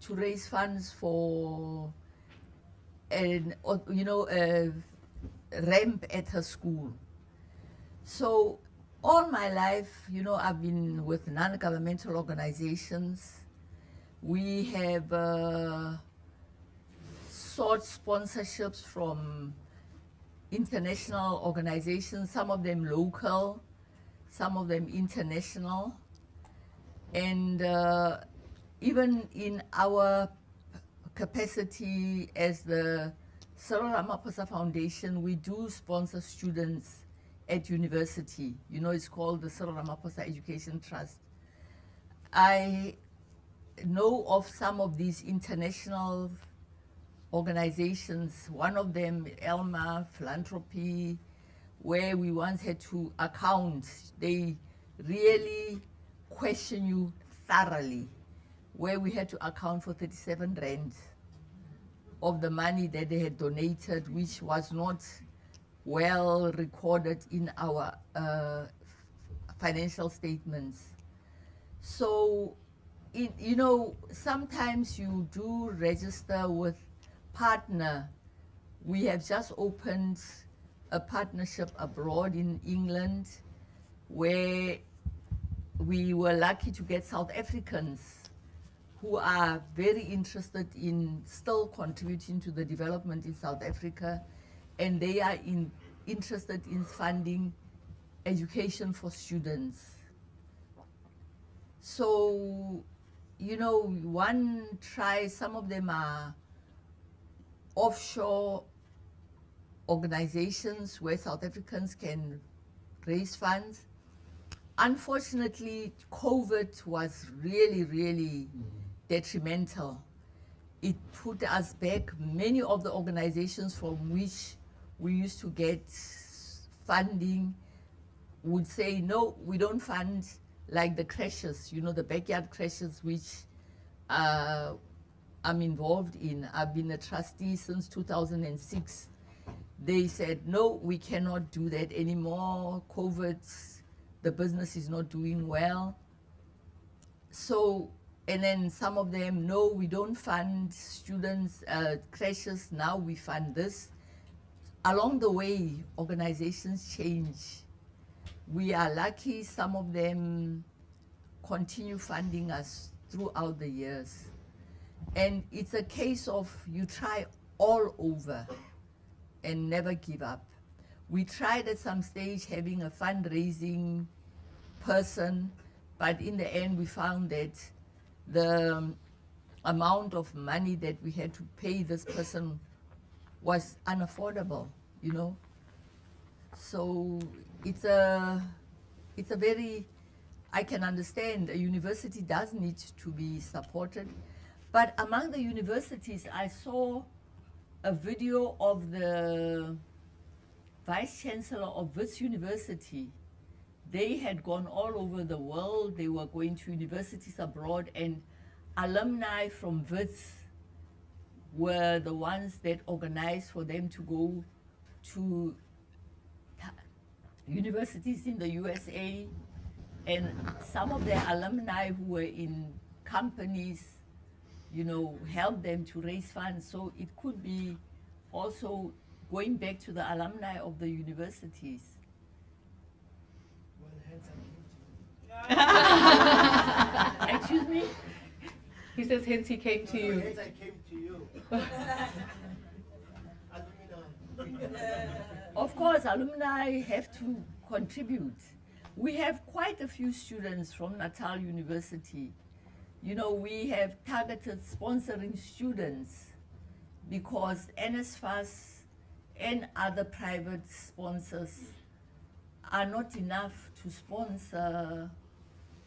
to raise funds for an, you know, a ramp at her school. So all my life, you know, I've been with non-governmental organizations. We have sought sponsorships from international organizations, some of them local, some of them international. And even in our capacity as the Cyril Ramaphosa Foundation, we do sponsor students at university. You know, it's called the Cyril Ramaphosa Education Trust. I know of some of these international organizations, one of them, Elma Philanthropy, where we once had to account. They really question you thoroughly, where we had to account for 37 rand of the money that they had donated, which was not well recorded in our financial statements. So, you know, sometimes you do register with partner. We have just opened a partnership abroad in England where we were lucky to get South Africans who are very interested in still contributing to the development in South Africa, and they are interested in funding education for students. So, you know, one tries, some of them are offshore organizations where South Africans can raise funds. Unfortunately, COVID was really, really detrimental. It put us back. Many of the organizations from which we used to get funding would say, no, we don't fund, like the creches, you know, the backyard creches, which I'm involved in. I've been a trustee since 2006. They said, no, we cannot do that anymore. COVID, the business is not doing well. So, and then some of them, no, we don't fund students, creches, now we fund this. Along the way, organizations change. We are lucky some of them continue funding us throughout the years. And it's a case of you try all over and never give up. We tried at some stage having a fundraising person, but in the end we found that the amount of money that we had to pay this person was unaffordable, you know. So it's a very, I can understand a university does need to be supported, but among the universities I saw a video of the Vice Chancellor of Wits University. They had gone all over the world. They were going to universities abroad, and alumni from Wits were the ones that organized for them to go to universities in the USA, and some of their alumni who were in companies, you know, helped them to raise funds. So it could be also going back to the alumni of the universities. Well, hence I came to you. Excuse me? He says, hence he came to you. Hence I came to you. Of course, alumni have to contribute. We have quite a few students from Natal University. You know, we have targeted sponsoring students because NSFAS and other private sponsors are not enough to sponsor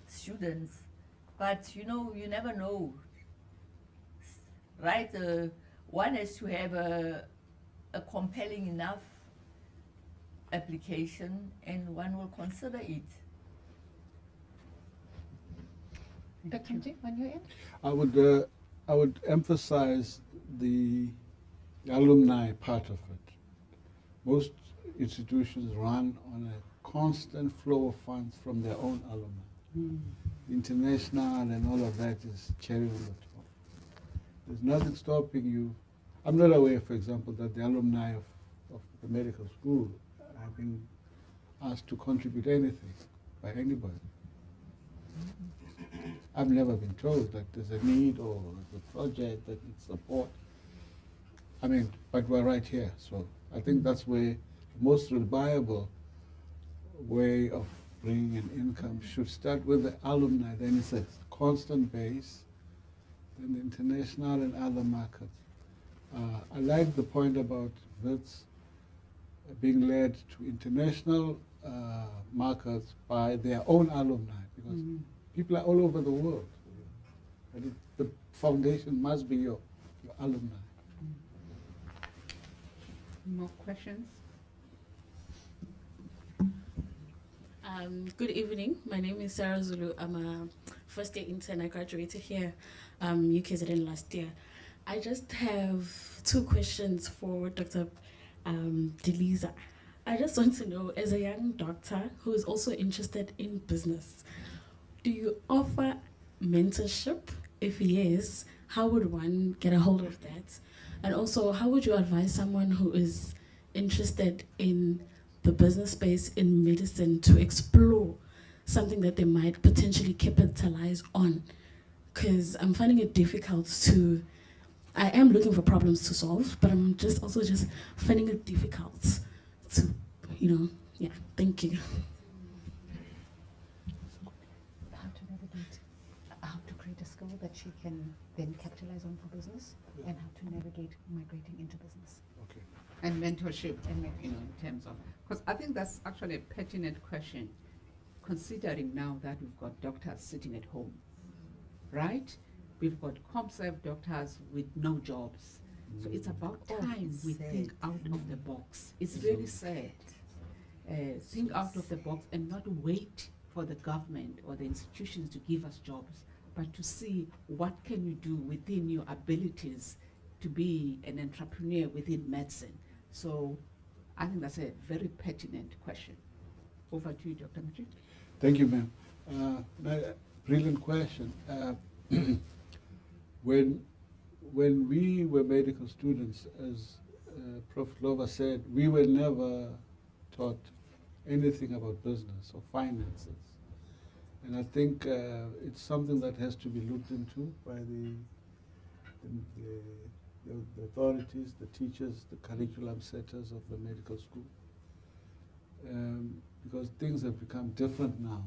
students. But, you know, you never know, right? One has to have a compelling enough application, and one will consider it. Dr. Motsepe, on your end? I would emphasize the alumni part of it. Most institutions run on a constant flow of funds from their own alumni. International and all of that is cherry on the top. There's nothing stopping you. I'm not aware, for example, that the alumni of the medical school have been asked to contribute anything by anybody. I've never been told that there's a need or a project that needs support. I mean, but we're right here, so I think that's where the most reliable way of bringing in income should start with the alumni. Then it's a constant base, then the international and other markets. I like the point about WITS being led to international markets by their own alumni, because people are all over the world. And the foundation must be your alumni. More questions? Good evening. My name is Sarah Zulu. I'm a first year intern. I graduated here, UKZN last year. I just have two questions for Dr. Deliza. I just want to know, as a young doctor who is also interested in business, do you offer mentorship? If yes, how would one get a hold of that? And also, how would you advise someone who is interested in the business space in medicine to explore something that they might potentially capitalize on? Because I'm finding it difficult to, I am looking for problems to solve, but I'm just finding it difficult to, yeah, thank you. How to create a skill that she can then capitalize on for business, and how to navigate migrating into business. Okay. And mentorship, in terms of, because I think that's actually a pertinent question, considering now that we've got doctors sitting at home, right? We've got ComServe doctors with no jobs. So it's about time we think out of the box. It's really sad. Think out of the box and not wait for the government or the institutions to give us jobs, but to see what can you do within your abilities to be an entrepreneur within medicine. So I think that's a very pertinent question. Over to you, Dr. Motsepe. Thank you, ma'am. Brilliant question. When we were medical students, as Prof. Lova said, we were never taught anything about business or finances. And I think it's something that has to be looked into by the authorities, the teachers, the curriculum setters of the medical school. Because things have become different now.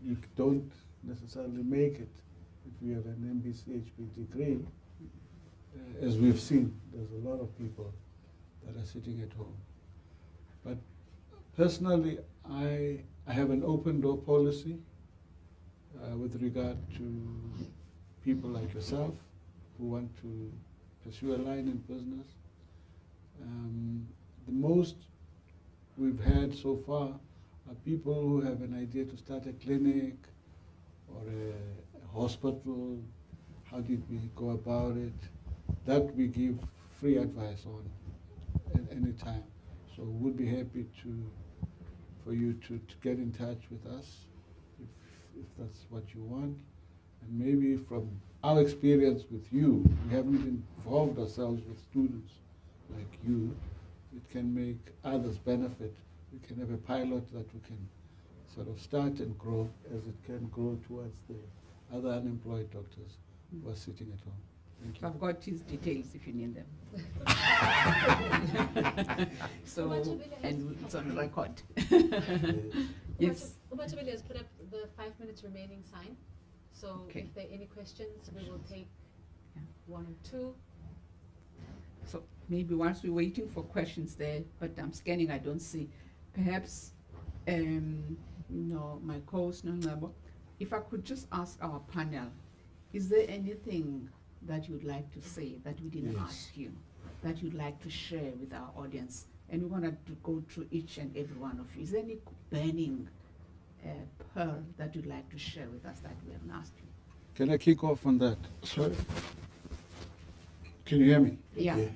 You don't necessarily make it if you have an MBCHP degree. As we've seen, there's a lot of people that are sitting at home. But personally, I have an open door policy with regard to people like yourself who want to pursue a line in business. The most we've had so far are people who have an idea to start a clinic or a hospital. How did we go about it? that we give free advice on at any time. So we'll be happy for you to get in touch with us if that's what you want. And maybe from our experience with you, we haven't involved ourselves with students like you. It can make others benefit. We can have a pilot that we can sort of start and grow as it can grow towards the other unemployed doctors who are sitting at home. Thank you. I've got his details if you need them. So, and it's on record. Yes. Umathabile has put up the 5 minutes remaining sign. So Okay. if there are any questions, we will take Yeah. one or two. So maybe whilst we're waiting for questions there, but I'm scanning, I don't see. Perhaps, my co-host, if I could just ask our panel, is there anything that you'd like to say that we didn't Yes. ask you, that you'd like to share with our audience? And we wanted to go through each and every one of you. Is there any burning pearl that you'd like to share with us that we haven't asked you? Can I kick off on that? Sorry. Can you hear me? Yeah.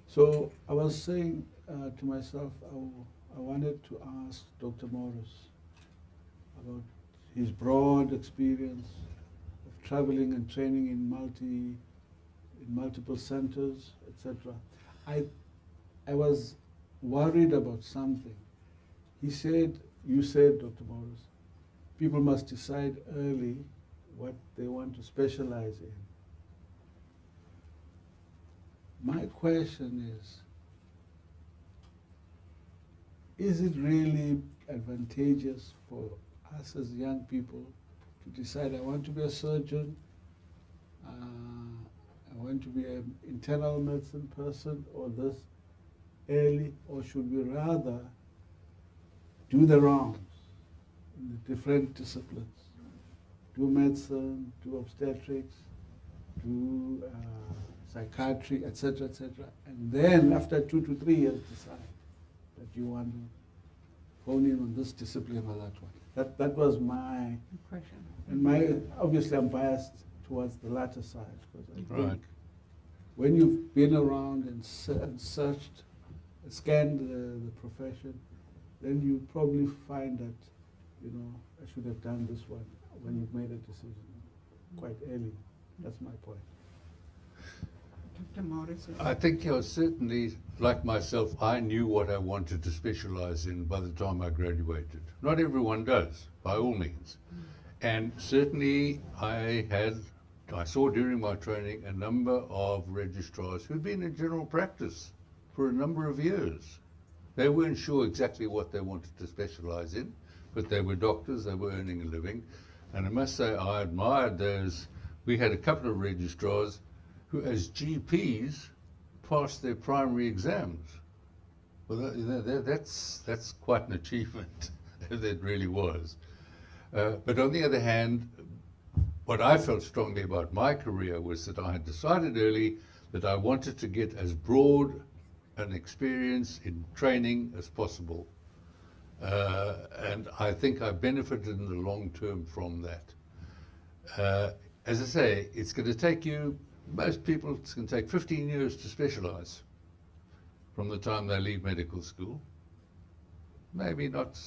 So I was saying to myself, I wanted to ask Dr. Morris about his broad experience of traveling and training in multiple centers, etc. I was worried about something. You said, Dr. Morris, people must decide early what they want to specialize in. My question is it really advantageous for us as young people to decide, I want to be a surgeon, I want to be an internal medicine person, or this early, or should we rather do the rounds in the different disciplines? Do medicine, do obstetrics, do psychiatry, etc., and then after 2 to 3 years decide that you want to hone in on this discipline or that one. That was my Question. and obviously I'm biased towards the latter side, because I Right. think when you've been around and searched, scanned the profession, then you probably find that, I should have done this one when you've made a decision quite early. That's my point. Dr. Morris? I think certainly, like myself, I knew what I wanted to specialize in by the time I graduated. Not everyone does, by all means. And certainly I saw during my training a number of registrars who'd been in general practice for a number of years. They weren't sure exactly what they wanted to specialize in, but they were doctors, they were earning a living. And I must say, I admired those. We had a couple of registrars who, as GPs, passed their primary exams. Well, that's quite an achievement. That really was. But on the other hand, what I felt strongly about my career was that I had decided early that I wanted to get as broad an experience in training as possible. And I think I benefited in the long term from that. As I say, it's going to take you, most people, it's going to take 15 years to specialize from the time they leave medical school. Maybe not,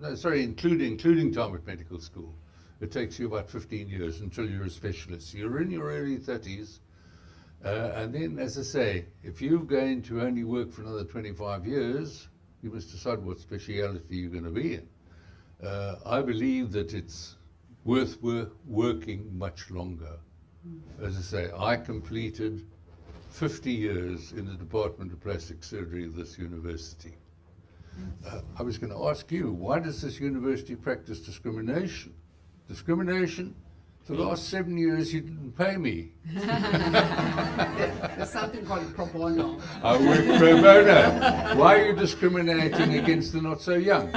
including time at medical school. It takes you about 15 years until you're a specialist. You're in your early 30s. And then, as I say, if you're going to only work for another 25 years, you must decide what speciality you're going to be in. I believe that it's worth working much longer. As I say, I completed 50 years in the Department of Plastic Surgery of this university. I was going to ask you, why does this university practice discrimination? Discrimination? The last 7 years you didn't pay me. There's something called pro bono. I work pro bono. Why are you discriminating against the not so young?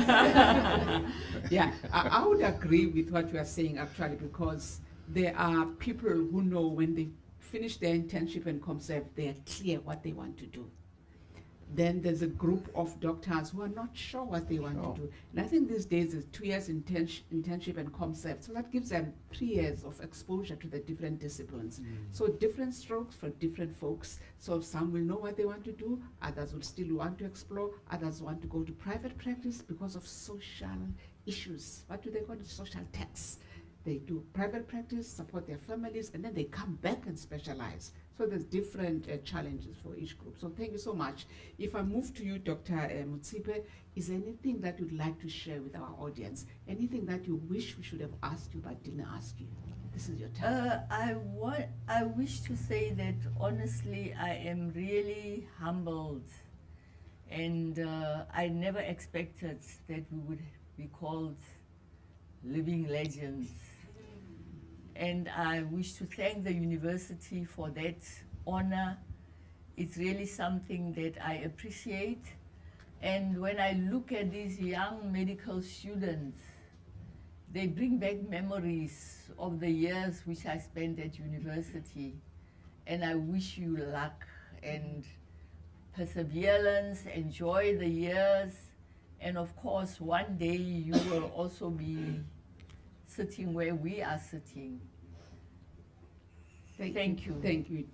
Yeah, I would agree with what you are saying actually, because there are people who know when they finish their internship and ComServe, they are clear what they want to do. Then there's a group of doctors who are not sure what they want to do. And I think these days is 2 years internship and concept. So that gives them 3 years of exposure to the different disciplines. So different strokes for different folks. So some will know what they want to do, others will still want to explore, others want to go to private practice because of social issues. What do they call it? Social tax. They do private practice, support their families, and then they come back and specialize. So there's different challenges for each group. So thank you so much. If I move to you, Dr. Motsepe, is there anything that you'd like to share with our audience? Anything that you wish we should have asked you but didn't ask you? This is your time. I wish to say that honestly, I am really humbled, and I never expected that we would be called living legends. And I wish to thank the university for that honor. It's really something that I appreciate. And when I look at these young medical students, they bring back memories of the years which I spent at university. And I wish you luck and perseverance, enjoy the years, and of course one day you will also be sitting where we are sitting. Thank you.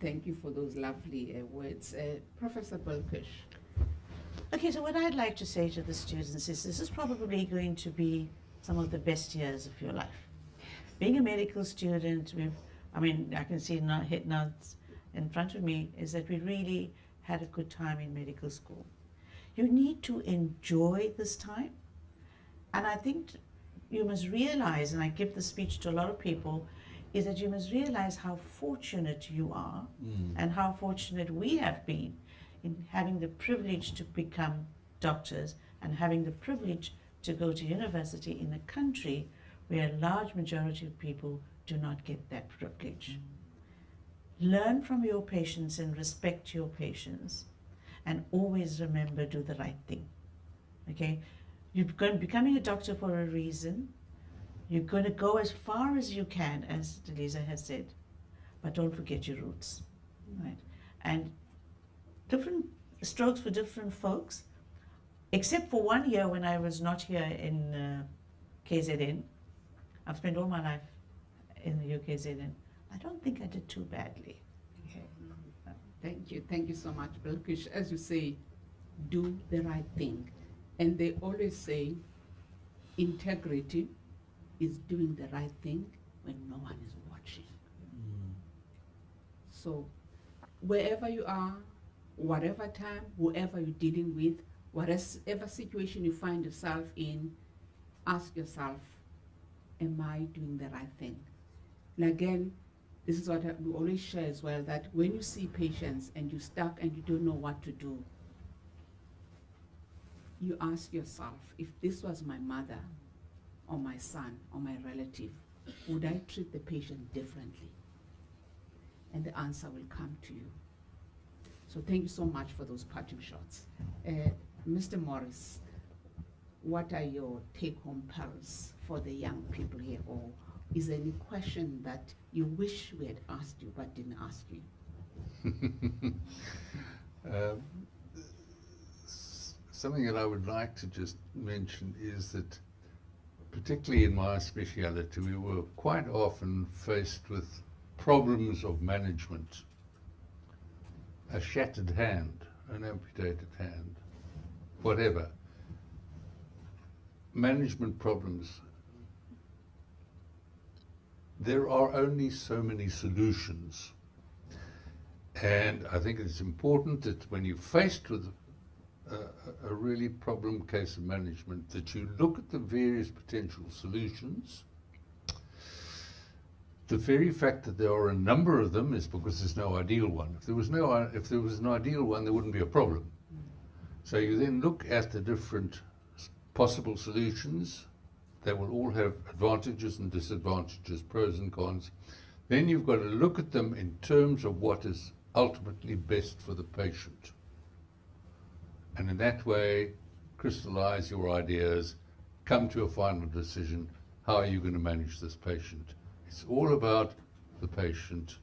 Thank you for those lovely words. Professor Belkish. Okay, so what I'd like to say to the students is this is probably going to be some of the best years of your life. Being a medical student, I can see head nods in front of me, is that we really had a good time in medical school. You need to enjoy this time. And I think you must realize, and I give the speech to a lot of people, is that you must realize how fortunate you are and how fortunate we have been in having the privilege to become doctors and having the privilege to go to university in a country where a large majority of people do not get that privilege. Learn from your patients and respect your patients, and always remember, do the right thing. Okay? You're becoming a doctor for a reason. You're going to go as far as you can, as Delisa has said, but don't forget your roots, right? And different strokes for different folks, except for 1 year when I was not here in KZN. I've spent all my life in the UKZN. I don't think I did too badly. Okay. Thank you so much, Belkish. As you say, do the right thing. And they always say integrity is doing the right thing when no one is watching. So wherever you are, whatever time, whoever you're dealing with, whatever situation you find yourself in, ask yourself, am I doing the right thing? And again, this is what we always share as well, that when you see patients and you're stuck and you don't know what to do, you ask yourself, if this was my mother or my son or my relative, would I treat the patient differently? And the answer will come to you. So thank you so much for those parting shots. Mr. Morris, what are your take-home pearls for the young people here? Or is there any question that you wish we had asked you but didn't ask you? Something that I would like to just mention is that, particularly in my speciality, we were quite often faced with problems of management. A shattered hand, an amputated hand, whatever. Management problems. There are only so many solutions. And I think it's important that when you're faced with a really problem case of management, that you look at the various potential solutions. The very fact that there are a number of them is because there's no ideal one. If there was an ideal one, there wouldn't be a problem. So you then look at the different possible solutions. They will all have advantages and disadvantages, pros and cons. Then you've got to look at them in terms of what is ultimately best for the patient. And in that way, crystallize your ideas, come to a final decision. How are you going to manage this patient? It's all about the patient.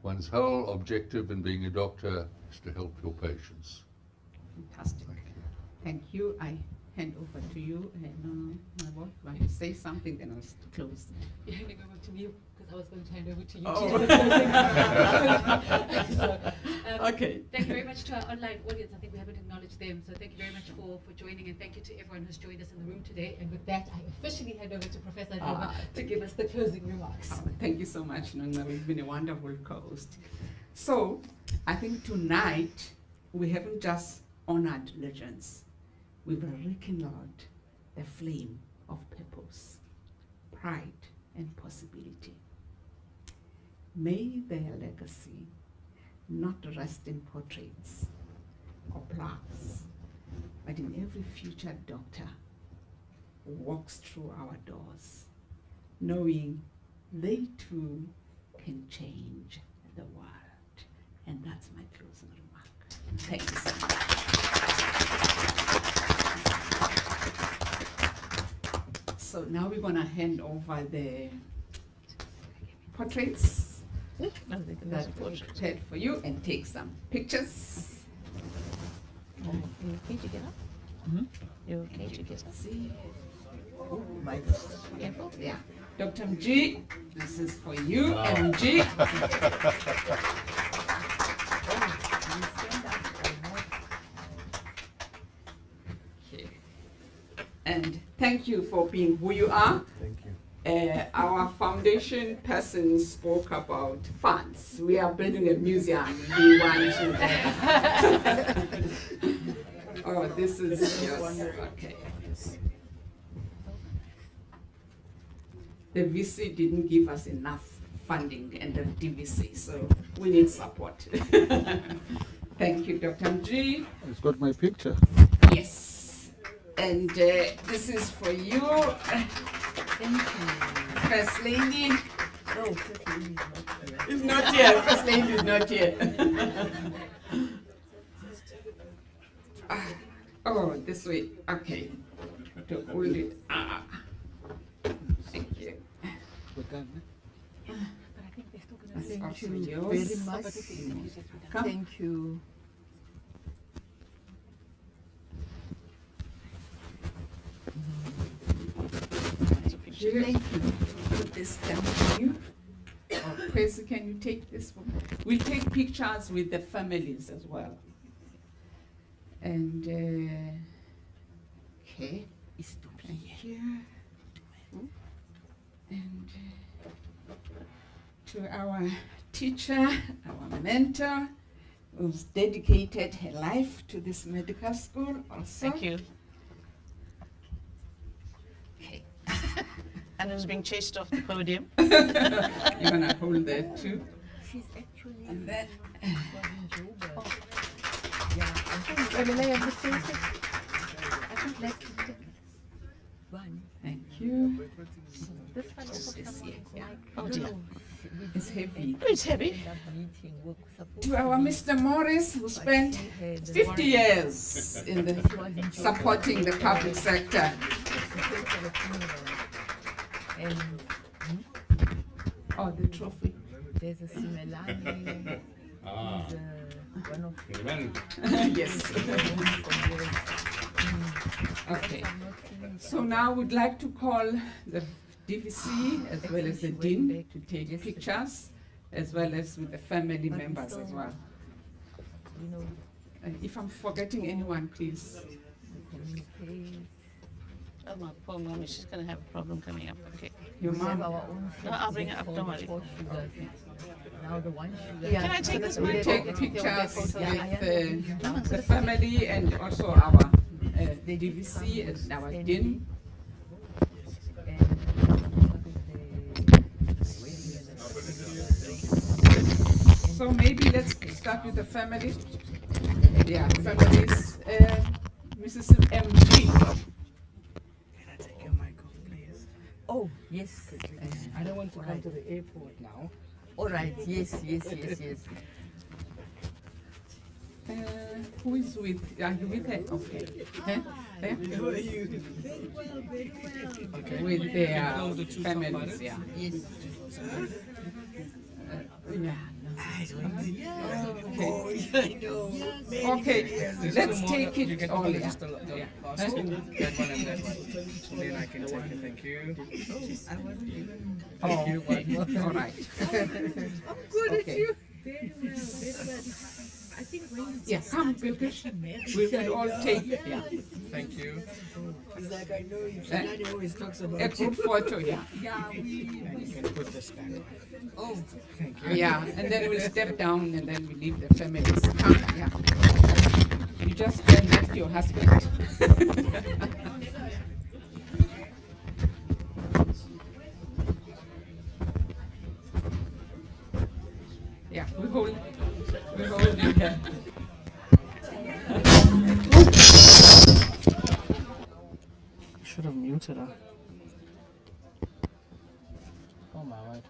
One's whole objective in being a doctor is to help your patients. Fantastic. Thank you. I hand over to you. And want to say something, then I'll close. You're handing over to me because I was going to hand over to you. Okay. Thank you very much to our online audience. I think we haven't acknowledged them. So thank you very much for joining, and thank you to everyone who's joined us in the room today. And with that, I officially hand over to Professor Noma to give us the closing remarks. Thank you so much, Nonga. We've been a wonderful co-host. So I think tonight we haven't just honored legends. We've rekindled the flame of purpose, pride, and possibility. May their legacy not rest in portraits or plaques, but in every future doctor who walks through our doors, knowing they too can change the world. And that's my closing remark. Thanks. So now we're going to hand over the portraits that we prepared for you and take some pictures. You okay to get up? You okay to get up? See? Oh my Careful. Yeah. Dr. MG, this is for you, MG. Okay. And thank you for being who you are. Thank you. Our foundation person spoke about funds. We are building a museum. We want to. Oh, this is yours. Okay. The VC didn't give us enough funding, and the DVC, so we need support. Thank you, Dr. Mji. It's got my picture. Yes. And this is for you. First Lady. Oh, First Lady is not here. Is not here. First Lady is not here. Oh, this way. Okay. To hold it. Thank you. That's Thank also you yours. very much. Come. Thank you. Thank you. Put this down for you. Oh, Presi, can you take this one? We'll take pictures with the families as well. And, okay. Thank you. And to our teacher, our mentor, who's dedicated her life to this medical school also. Thank you. Okay. And is being chased off the podium. You're gonna hold that too. She's actually And then, one. thank you. This one also This someone here, yeah. Oh dear. It's heavy. It's heavy. To our Mr. Morris, who spent 50 years in the supporting the public sector. And Oh, the trophy. there's a Simelane. One of Yes. Okay. So now we'd like to call the DVC as well as the Dean to take pictures, as well as with the family members as well. you know, If I'm forgetting anyone, please. communicate. Oh, my poor mommy, she's going to have a problem coming up. Okay. Your We have mom. our own No, I'll bring it up, don't worry. four sugars. Now the one sugar. Can I take this We mic? take pictures with Yeah, the family and also our DVC and our Dean. So maybe let's start with the family. Yeah, families. Mrs. MG. Oh, yes. I don't want to come to the airport now. All right. Yes. Who is with? Are you with her? Okay. Huh? How are you? With their families, yeah. Yes. Yeah. Hi. Oh, yeah, I know. Okay, let's take it all. Yeah. That one and that one. Then I can take it. Thank you. I wasn't even. Thank you. One more. All right. I'm good at Okay. you. Very well, very well. I think when you Yeah, come, we'll all take. Yeah. Thank you. it's like I know you. Nani always talks about A group photo. Yeah. Yeah, we. And you can put this back on. Oh, Thank you. Yeah, and then we'll step down and then we leave the families. Come, yeah. You just stand next to your husband. Yeah, we hold you here. Should have muted her. Oh my word.